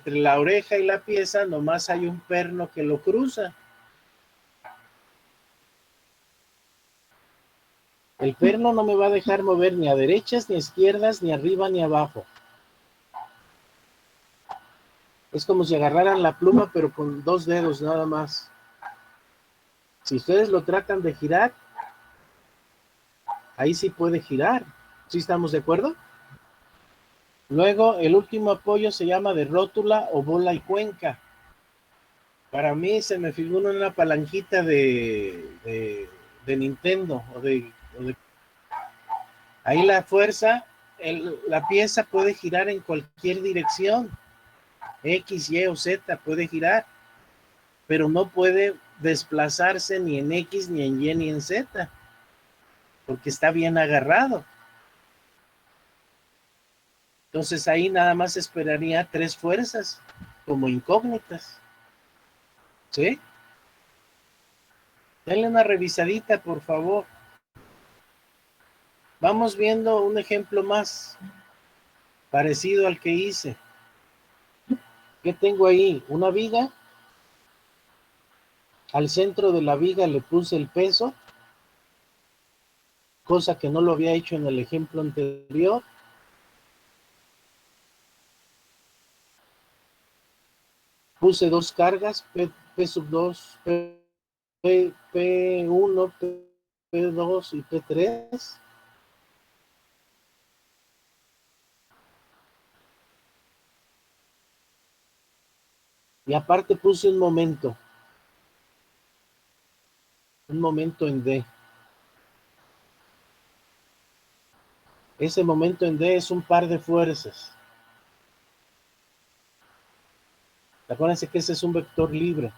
la oreja y la pieza nomás hay un perno que lo cruza. El perno no me va a dejar mover ni a derechas, ni a izquierdas, ni arriba, ni abajo. Es como si agarraran la pluma, pero con 2 dedos nada más. Si ustedes lo tratan de girar, ahí sí puede girar. ¿Sí estamos de acuerdo? Luego, el último apoyo se llama de rótula o bola y cuenca. Para mí se me figura una palanquita de Nintendo ahí la fuerza, la pieza puede girar en cualquier dirección, X, Y o Z puede girar, pero no puede desplazarse ni en X, ni en Y, ni en Z, porque está bien agarrado. Entonces ahí nada más esperaría 3 fuerzas, como incógnitas. ¿Sí? Denle una revisadita, por favor. Vamos viendo un ejemplo más parecido al que hice. ¿Qué tengo ahí? Una viga. Al centro de la viga le puse el peso, cosa que no lo había hecho en el ejemplo anterior. Puse 2 cargas, P2, P1, P2 y P3. Y aparte puse un momento en D. Ese momento en D es un par de fuerzas. Acuérdense que ese es un vector libre.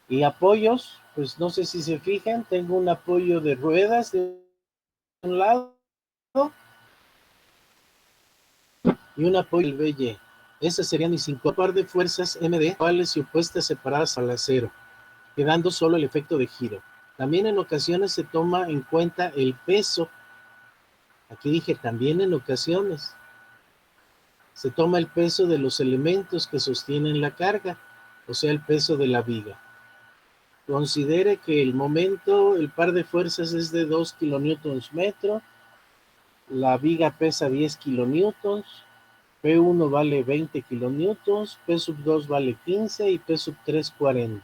Y apoyos, pues no sé si se fijan, tengo un apoyo de ruedas de un lado y un apoyo del BY. Esas serían mis 5 par de fuerzas MD, iguales y opuestas separadas al acero, quedando solo el efecto de giro. También en ocasiones se toma en cuenta el peso. Aquí dije también en ocasiones. Se toma el peso de los elementos que sostienen la carga. o sea, el peso de la viga. Considere que el momento, el par de fuerzas es de 2 kilonewtons metro, la viga pesa 10 kilonewtons, P1 vale 20 kilonewtons, P sub 2 vale 15 y P sub 3 40.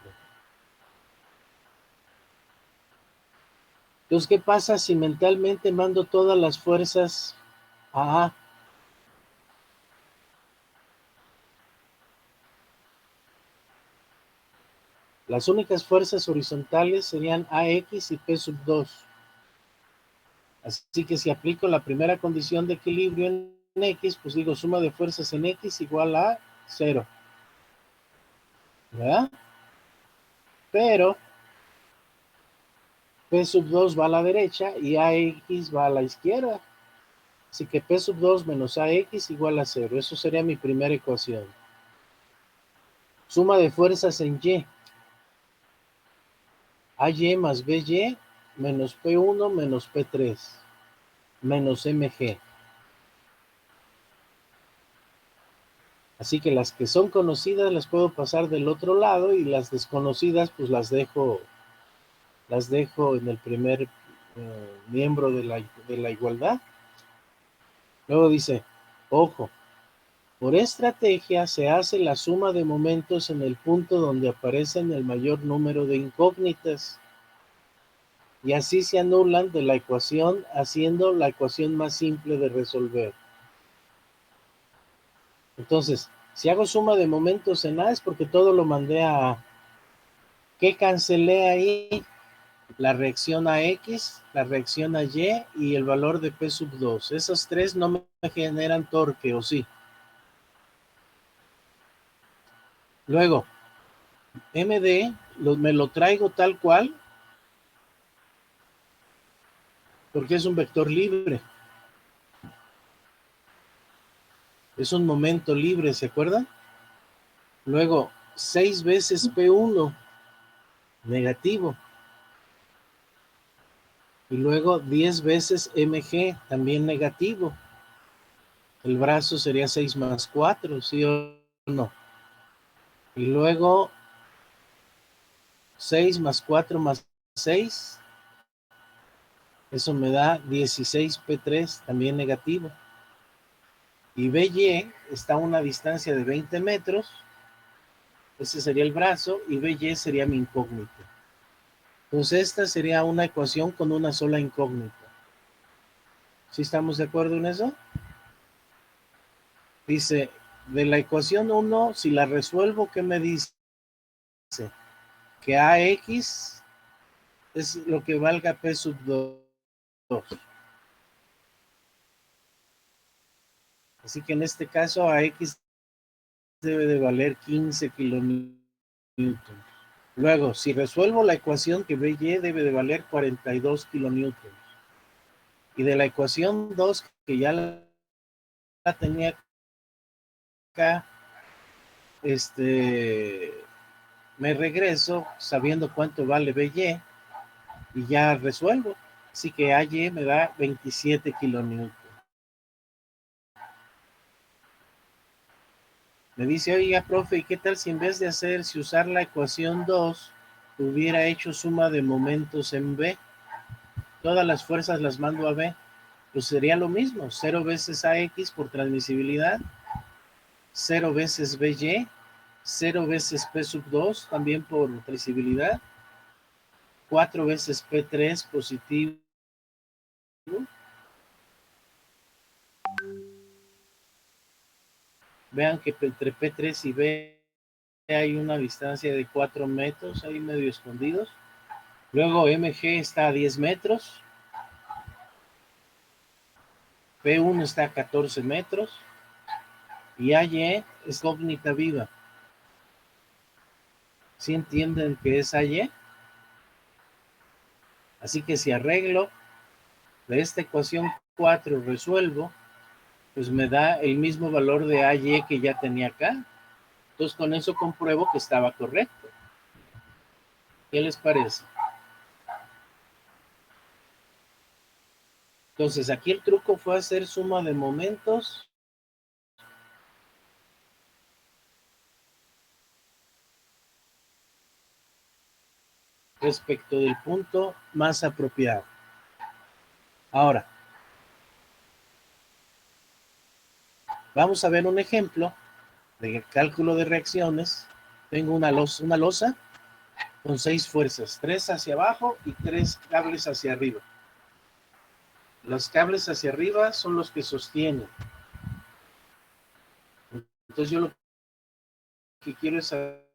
Entonces, ¿qué pasa si mentalmente mando todas las fuerzas a A? Las únicas fuerzas horizontales serían AX y P sub 2. Así que si aplico la primera condición de equilibrio en X, pues digo suma de fuerzas en X igual a 0. ¿Verdad? Pero P sub 2 va a la derecha y AX va a la izquierda. Así que P sub 2 menos AX igual a 0. Eso sería mi primera ecuación. Suma de fuerzas en Y. AY más BY menos P1 menos P3 menos MG. Así que las que son conocidas las puedo pasar del otro lado y las desconocidas pues las dejo en el primer miembro de la igualdad. Luego dice, ojo, por estrategia se hace la suma de momentos en el punto donde aparecen el mayor número de incógnitas y así se anulan de la ecuación haciendo la ecuación más simple de resolver. Entonces, si hago suma de momentos en A es porque todo lo mandé a A. ¿Qué cancelé ahí? La reacción a X, la reacción a Y el valor de P sub 2. Esas tres no me generan torque, ¿o sí? Luego, MD me lo traigo tal cual porque es un vector libre. Es un momento libre, ¿se acuerdan? Luego, 6 veces P1, negativo. Y luego 10 veces MG, también negativo. El brazo sería 6 más 4, ¿sí o no? Y luego 6 más 4 más 6. Eso me da 16P3, también negativo. Y BY está a una distancia de 20 metros. Ese sería el brazo y BY sería mi incógnito. Entonces esta sería una ecuación con una sola incógnita. ¿Sí estamos de acuerdo en eso? Dice, de la ecuación 1, si la resuelvo, ¿qué me dice? Que AX es lo que valga P sub 2. Así que en este caso AX debe de valer 15 kilonewtons. Luego, si resuelvo la ecuación que BY debe de valer 42 kilonewtons. Y de la ecuación 2, que ya la tenía acá, me regreso sabiendo cuánto vale BY y ya resuelvo. Así que AY me da 27 kilonewtons. Me dice, oiga, profe, ¿y qué tal si en vez de si usar la ecuación 2, hubiera hecho suma de momentos en B? Todas las fuerzas las mando a B. Pues sería lo mismo, 0 veces AX por transmisibilidad, 0 veces BY, 0 veces P sub 2 también por transmisibilidad, 4 veces P3 positivo. Vean que entre P3 y B hay una distancia de 4 metros, ahí medio escondidos. Luego MG está a 10 metros. P1 está a 14 metros. Y AY es incógnita viva. ¿Sí entienden que es AY? Así que si arreglo de esta ecuación 4, resuelvo, pues me da el mismo valor de AY que ya tenía acá. Entonces con eso compruebo que estaba correcto. ¿Qué les parece? Entonces aquí el truco fue hacer suma de momentos respecto del punto más apropiado. Ahora, vamos a ver un ejemplo de cálculo de reacciones. Tengo una losa con 6 fuerzas, 3 hacia abajo y 3 cables hacia arriba. Los cables hacia arriba son los que sostienen. Entonces yo lo que quiero es saber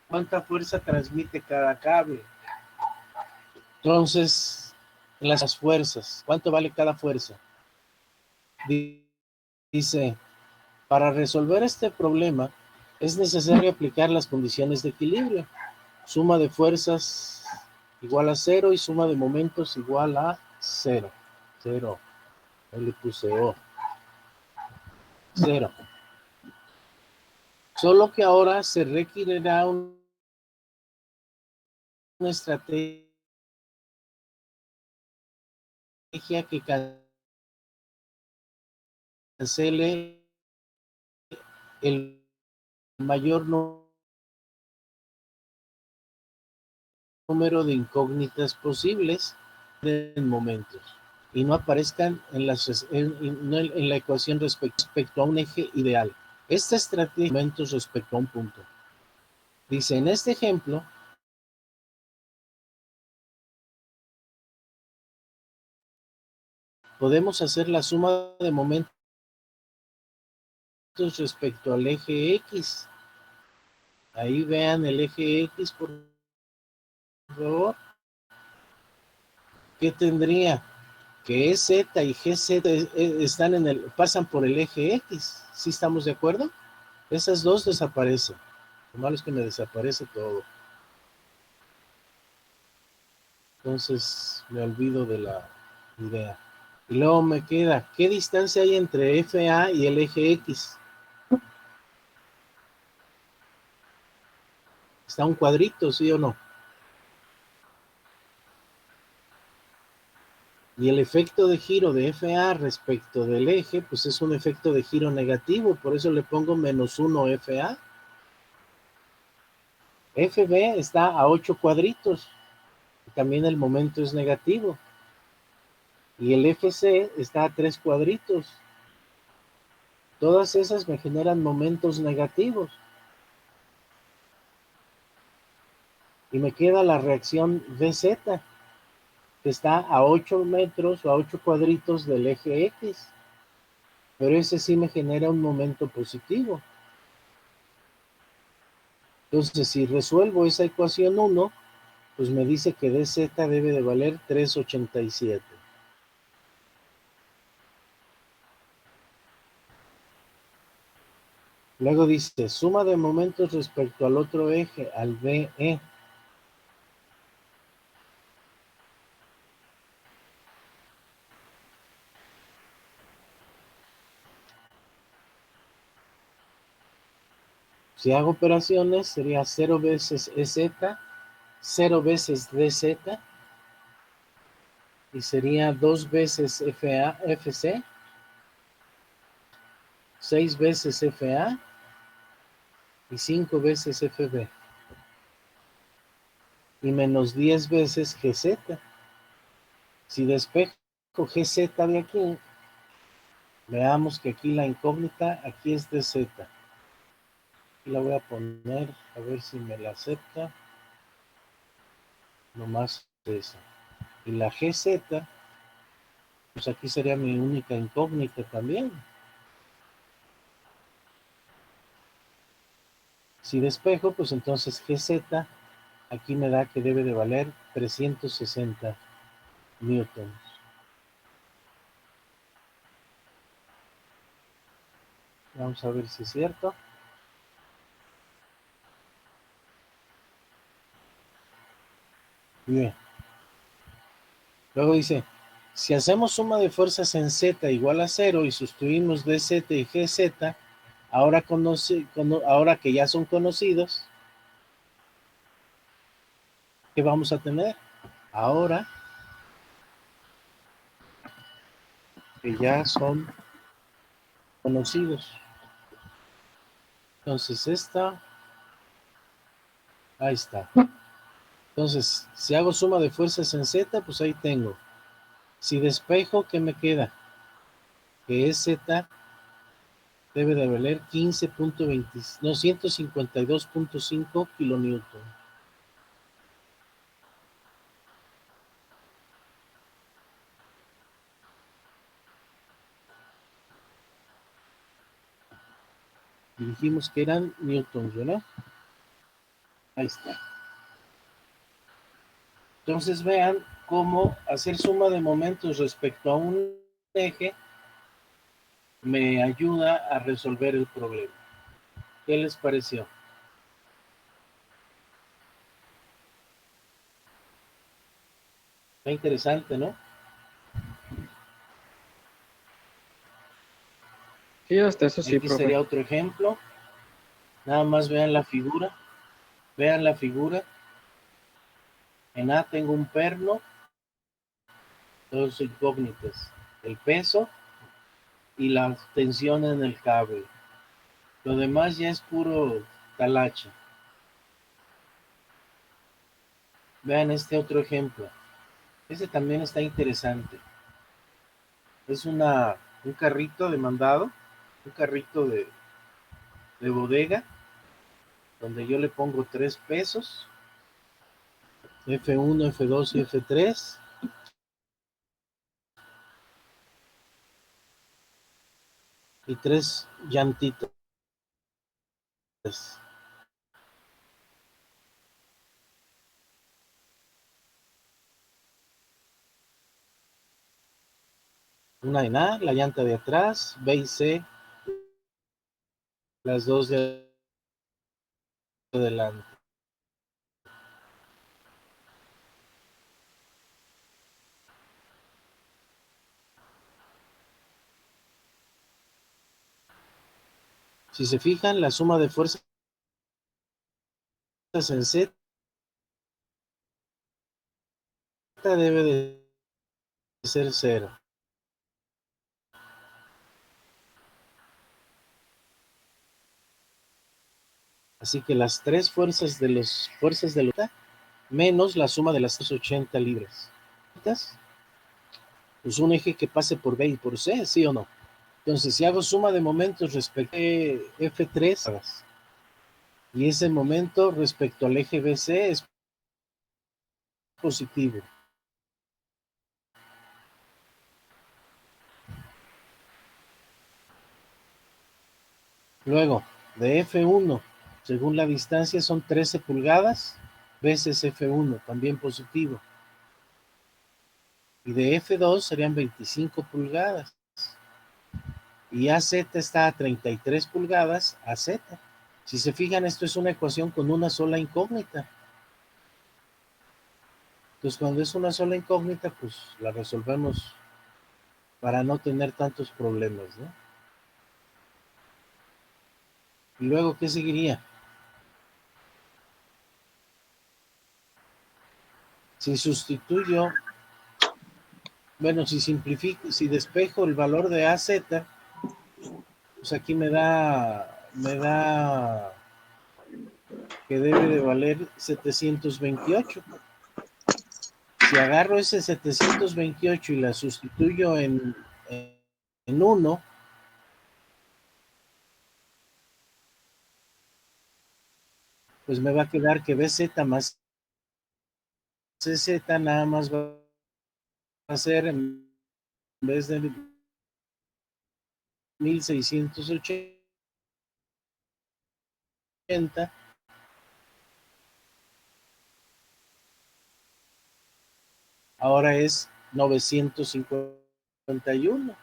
cuánta fuerza transmite cada cable. Entonces, las fuerzas, ¿cuánto vale cada fuerza? Dice, para resolver este problema es necesario aplicar las condiciones de equilibrio. Suma de fuerzas igual a 0 y suma de momentos igual a 0. 0. Ahí le puse O. 0. Solo que ahora se requerirá una estrategia que cancele el mayor número de incógnitas posibles en momentos y no aparezcan en la ecuación respecto a un eje ideal. Esta estrategia de momentos respecto a un punto. Dice, en este ejemplo, podemos hacer la suma de momentos respecto al eje X. Ahí vean el eje X, por favor. ¿Qué tendría? Que EZ y GZ pasan por el eje X. ¿Sí estamos de acuerdo? Esas dos desaparecen. Lo malo es que me desaparece todo. Entonces me olvido de la idea. Y luego me queda, ¿qué distancia hay entre FA y el eje X? Está un cuadrito, ¿sí o no? Y el efecto de giro de FA respecto del eje, pues es un efecto de giro negativo, por eso le pongo -1 FA. FB está a 8 cuadritos, también el momento es negativo. Y el FC está a 3 cuadritos. Todas esas me generan momentos negativos. Y me queda la reacción VZ, que está a 8 metros o a 8 cuadritos del eje X. Pero ese sí me genera un momento positivo. Entonces, si resuelvo esa ecuación 1, pues me dice que dz debe de valer 3,87. Luego dice, suma de momentos respecto al otro eje, al BE. Si hago operaciones, sería 0 veces EZ, 0 veces DZ, y sería 2 veces FC, 6 veces FA y 5 veces FB. Y menos 10 veces GZ. Si despejo GZ de aquí, veamos que aquí la incógnita, aquí es DZ. Aquí la voy a poner, a ver si me la acepta. Nomás esa. Y la GZ, pues aquí sería mi única incógnita también. Si despejo, pues entonces GZ aquí me da que debe de valer 360 newtons. Vamos a ver si es cierto. Bien. Luego dice, si hacemos suma de fuerzas en Z igual a 0 y sustituimos DZ y GZ, ahora que ya son conocidos, ¿qué vamos a tener? Ahora que ya son conocidos. Entonces esta, ahí está. Entonces, si hago suma de fuerzas en Z, pues ahí tengo. Si despejo, ¿qué me queda? Que es Z debe de valer 15.20, no, 152.5 kilonewton. Y dijimos que eran newtons, ¿verdad? Ahí está. Entonces vean cómo hacer suma de momentos respecto a un eje me ayuda a resolver el problema. ¿Qué les pareció? Está interesante, ¿no? Sí, hasta eso sí, Aquí sería profe. otro ejemplo. Nada más vean la figura. Vean la figura. En A tengo un perno, dos incógnitas. El peso y la tensión en el cable. Lo demás ya es puro talacha. Vean este otro ejemplo. Este también está interesante. Es un carrito de mandado, un carrito de bodega, donde yo le pongo 3 pesos, F1, F2 y F3. Y 3 llantitas. Una en A, la llanta de atrás, B y C, las dos de adelante. Si se fijan, la suma de fuerzas en Z debe de ser 0. Así que las tres fuerzas de los menos la suma de las 80 libras. Pues un eje que pase por B y por C, ¿sí o no? Entonces, si hago suma de momentos respecto a F3 y ese momento respecto al eje BC es positivo. Luego, de F1, según la distancia son 13 pulgadas, veces F1, también positivo. Y de F2 serían 25 pulgadas. Y AZ está a 33 pulgadas, AZ. Si se fijan, esto es una ecuación con una sola incógnita. Entonces, cuando es una sola incógnita, pues la resolvemos para no tener tantos problemas, ¿no? Y luego, ¿qué seguiría? Si sustituyo, bueno, si simplifico, si despejo el valor de AZ, pues aquí me da que debe de valer 728. Si agarro ese 728 y la sustituyo en 1, pues me va a quedar que BZ más CZ nada más va a ser, en vez de 1680, ahora es 951.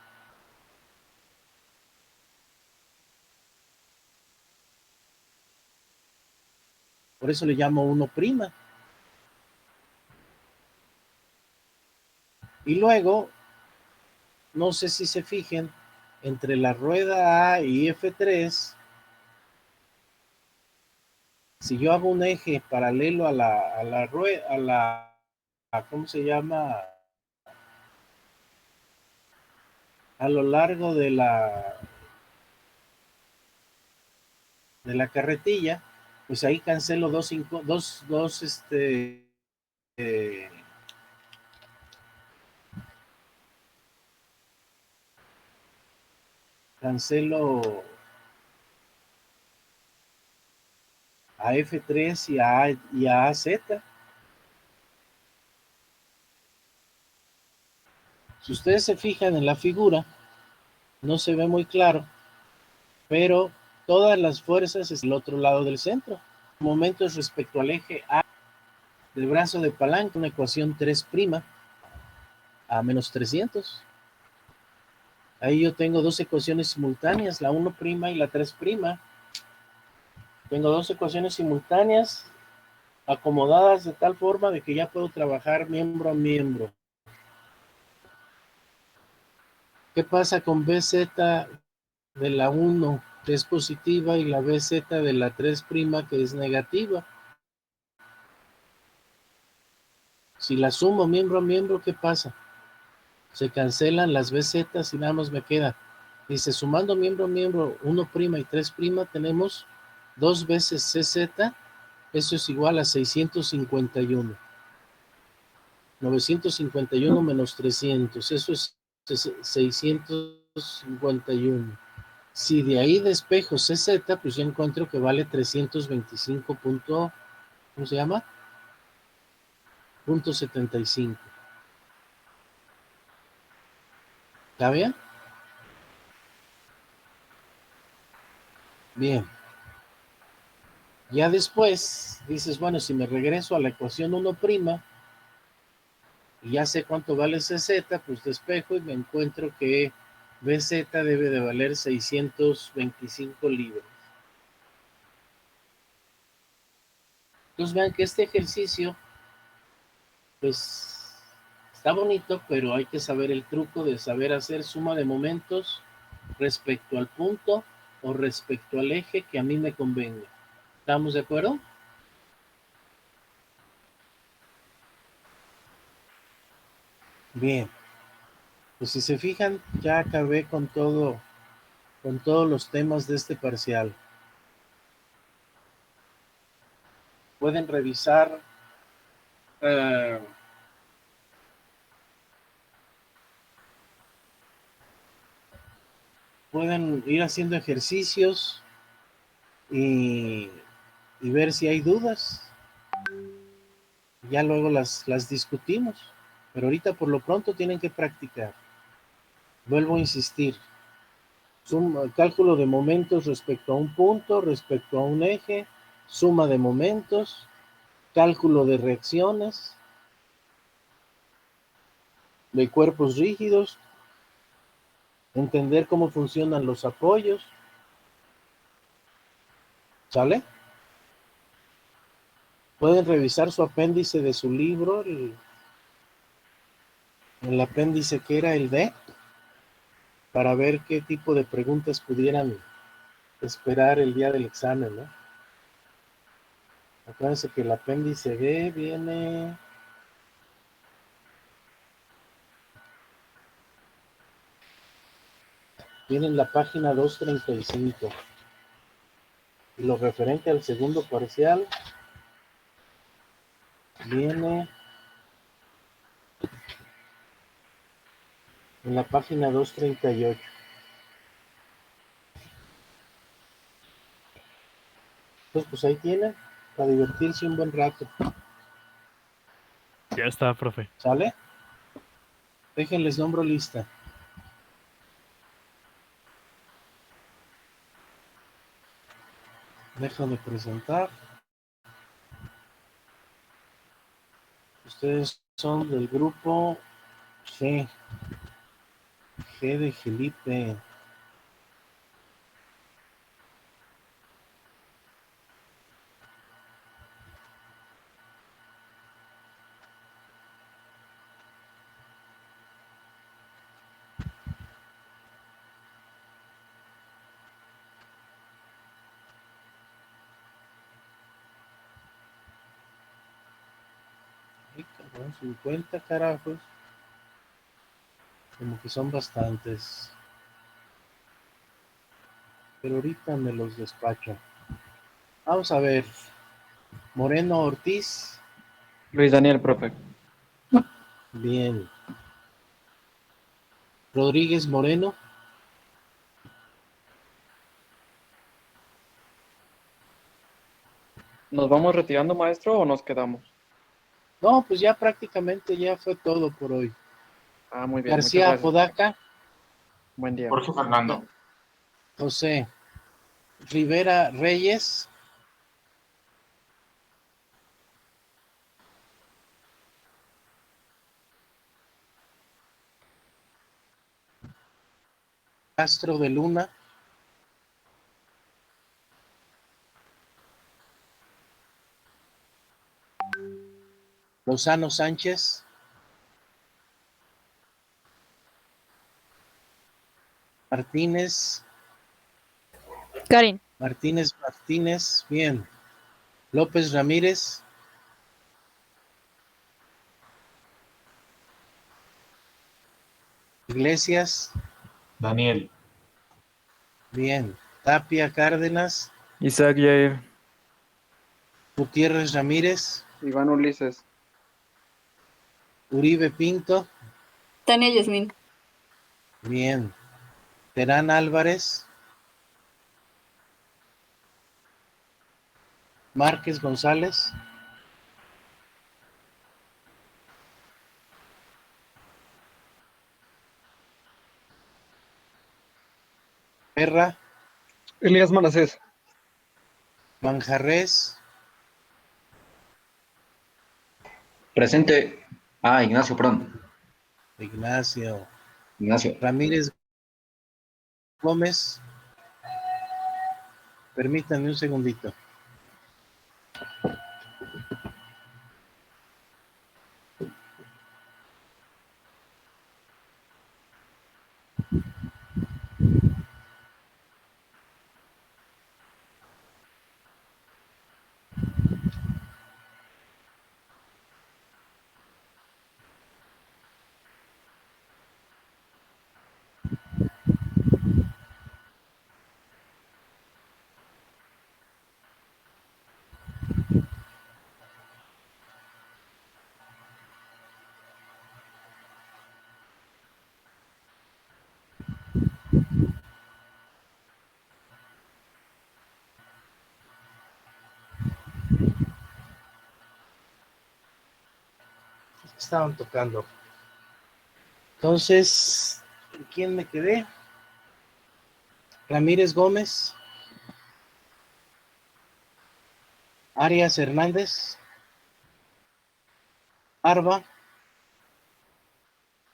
Por eso le llamo 1'. Y luego, no sé si se fijen, entre la rueda A y F3, si yo hago un eje paralelo a la rueda, ¿cómo se llama? A lo largo de de la carretilla, pues ahí cancelo eh, cancelo a F3 y a AZ. Si ustedes se fijan en la figura, no se ve muy claro, pero todas las fuerzas es el otro lado del centro. Momentos respecto al eje A del brazo de palanca, una ecuación 3' a menos 300. Ahí yo tengo dos ecuaciones simultáneas, la 1' y la 3'. Tengo dos ecuaciones simultáneas acomodadas de tal forma de que ya puedo trabajar miembro a miembro. ¿Qué pasa con BZ de la 1 que es positiva y la BZ de la 3' que es negativa? Si la sumo miembro a miembro, ¿qué pasa? Se cancelan las BZ y nada más me queda. Dice, sumando miembro a miembro 1' y 3', tenemos 2 veces CZ, eso es igual a 651. 951 menos 300, eso es 651. Si de ahí despejo CZ, pues yo encuentro que vale 325 punto, ¿cómo se llama? Punto 75. ¿Está bien? Bien. Ya después dices, bueno, si me regreso a la ecuación 1' y ya sé cuánto vale CZ, pues despejo y me encuentro que BZ debe de valer 625 libras. Entonces vean que este ejercicio, pues, está bonito, pero hay que saber el truco de saber hacer suma de momentos respecto al punto o respecto al eje que a mí me convenga. ¿Estamos de acuerdo? Bien. Pues si se fijan, ya acabé con todos los temas de este parcial. Pueden revisar pueden ir haciendo ejercicios y ver si hay dudas. Ya luego las discutimos. Pero ahorita por lo pronto tienen que practicar. Vuelvo a insistir. Cálculo de momentos respecto a un punto, respecto a un eje, suma de momentos, cálculo de reacciones, de cuerpos rígidos, entender cómo funcionan los apoyos. ¿Sale? Pueden revisar su apéndice de su libro, el apéndice que era el D, para ver qué tipo de preguntas pudieran esperar el día del examen, ¿no? Acuérdense que el apéndice D viene en la página 235. Y lo referente al segundo parcial viene en la página 238. Entonces, pues ahí tienen, para divertirse un buen rato. Ya está, profe. ¿Sale? Déjenles nombro lista. Dejo de presentar. Ustedes son del grupo G. G de Felipe. Ay, cabrón, 50 carajos. Como que son bastantes. Pero ahorita me los despacho. Vamos a ver. Moreno Ortiz. Luis Daniel, profe. Bien. Rodríguez Moreno. ¿Nos vamos retirando, maestro, o nos quedamos? No, pues ya prácticamente ya fue todo por hoy. Ah, muy bien. Muchas García gracias. Apodaca. Buen día. Jorge Fernando. José Rivera Reyes. Castro de Luna. Lozano Sánchez. Martínez. Karin, Martínez, bien. López Ramírez. Iglesias, Daniel. bien. Tapia Cárdenas. Isaac Yair. Gutiérrez Ramírez. Iván Ulises. Uribe Pinto, Tania Yasmin, bien. Terán Álvarez. Márquez González. Perra. Elías Manasés. Manjarres. Presente. Ignacio, perdón. Ignacio. Ignacio. Ramírez Gómez. Permítanme un segundito. Estaban tocando. Entonces, ¿quién me quedé? Ramírez Gómez. Arias Hernández. Arba.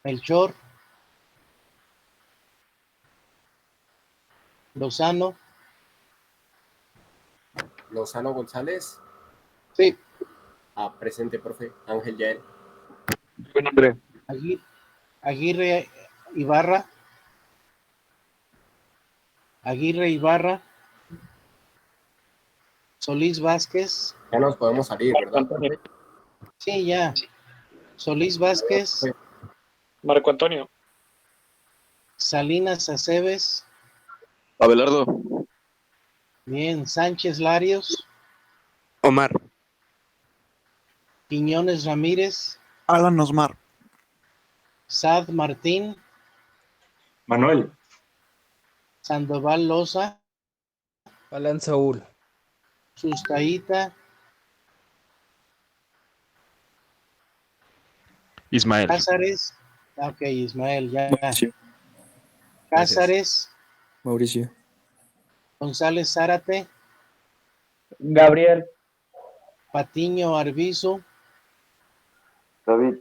Melchor. Lozano. Lozano González. Sí. Presente, profe. Ángel Yael. Buen nombre. Aguirre Ibarra. Aguirre Ibarra. Solís Vázquez. Ya nos podemos salir, ¿verdad, profe? Sí, ya. Solís Vázquez. Marco Antonio. Salinas Aceves. Abelardo. Bien. Sánchez Larios. Omar. Quiñones Ramírez. Alan Osmar. Sad Martín. Manuel. Sandoval Loza. Alan Saúl. Sustaíta. Ismael. Cázares. Ok, Ismael, ya. Mauricio. Cázares. Mauricio. González Zárate. Gabriel. Patiño Arbizu. David.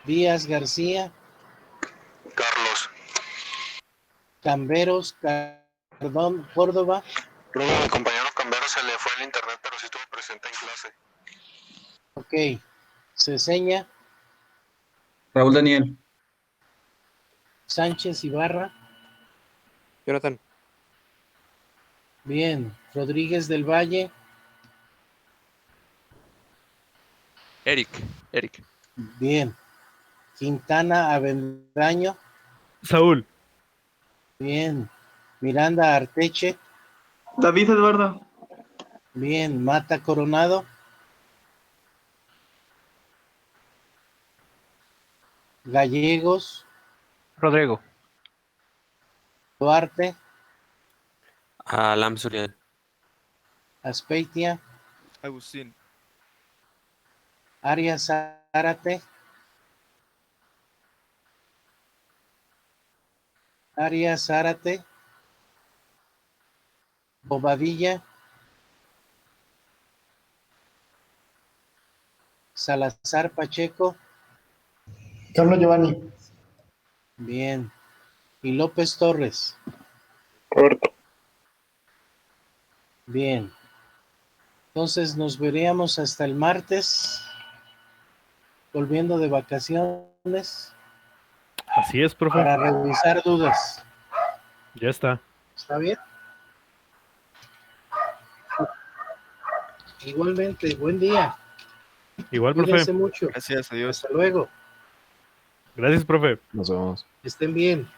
Díaz García. Carlos. Camberos. Perdón, Córdoba. Luego mi compañero Cambero se le fue el internet, pero sí estuvo presente en clase. Ok. Ceseña. Raúl Daniel. Sánchez Ibarra. Jonathan. Bien. Rodríguez del Valle. Eric. Bien. Quintana Avendaño. Saúl. Bien. Miranda Arteche. David Eduardo. Bien, Mata Coronado. Gallegos, Rodrigo. Duarte, Alam Surian. Aspeitia, Agustín. Arias Zárate, Bobadilla, Salazar Pacheco. Carlos Giovanni. Bien. Y López Torres. Roberto. Bien. Entonces nos veríamos hasta el martes, volviendo de vacaciones, Así es, profe. para revisar dudas. Ya está. ¿Está bien? Igualmente, buen día. Igual, Cuídense profe. mucho. Gracias, adiós. Hasta luego. Gracias, profe. Nos vemos. Estén bien.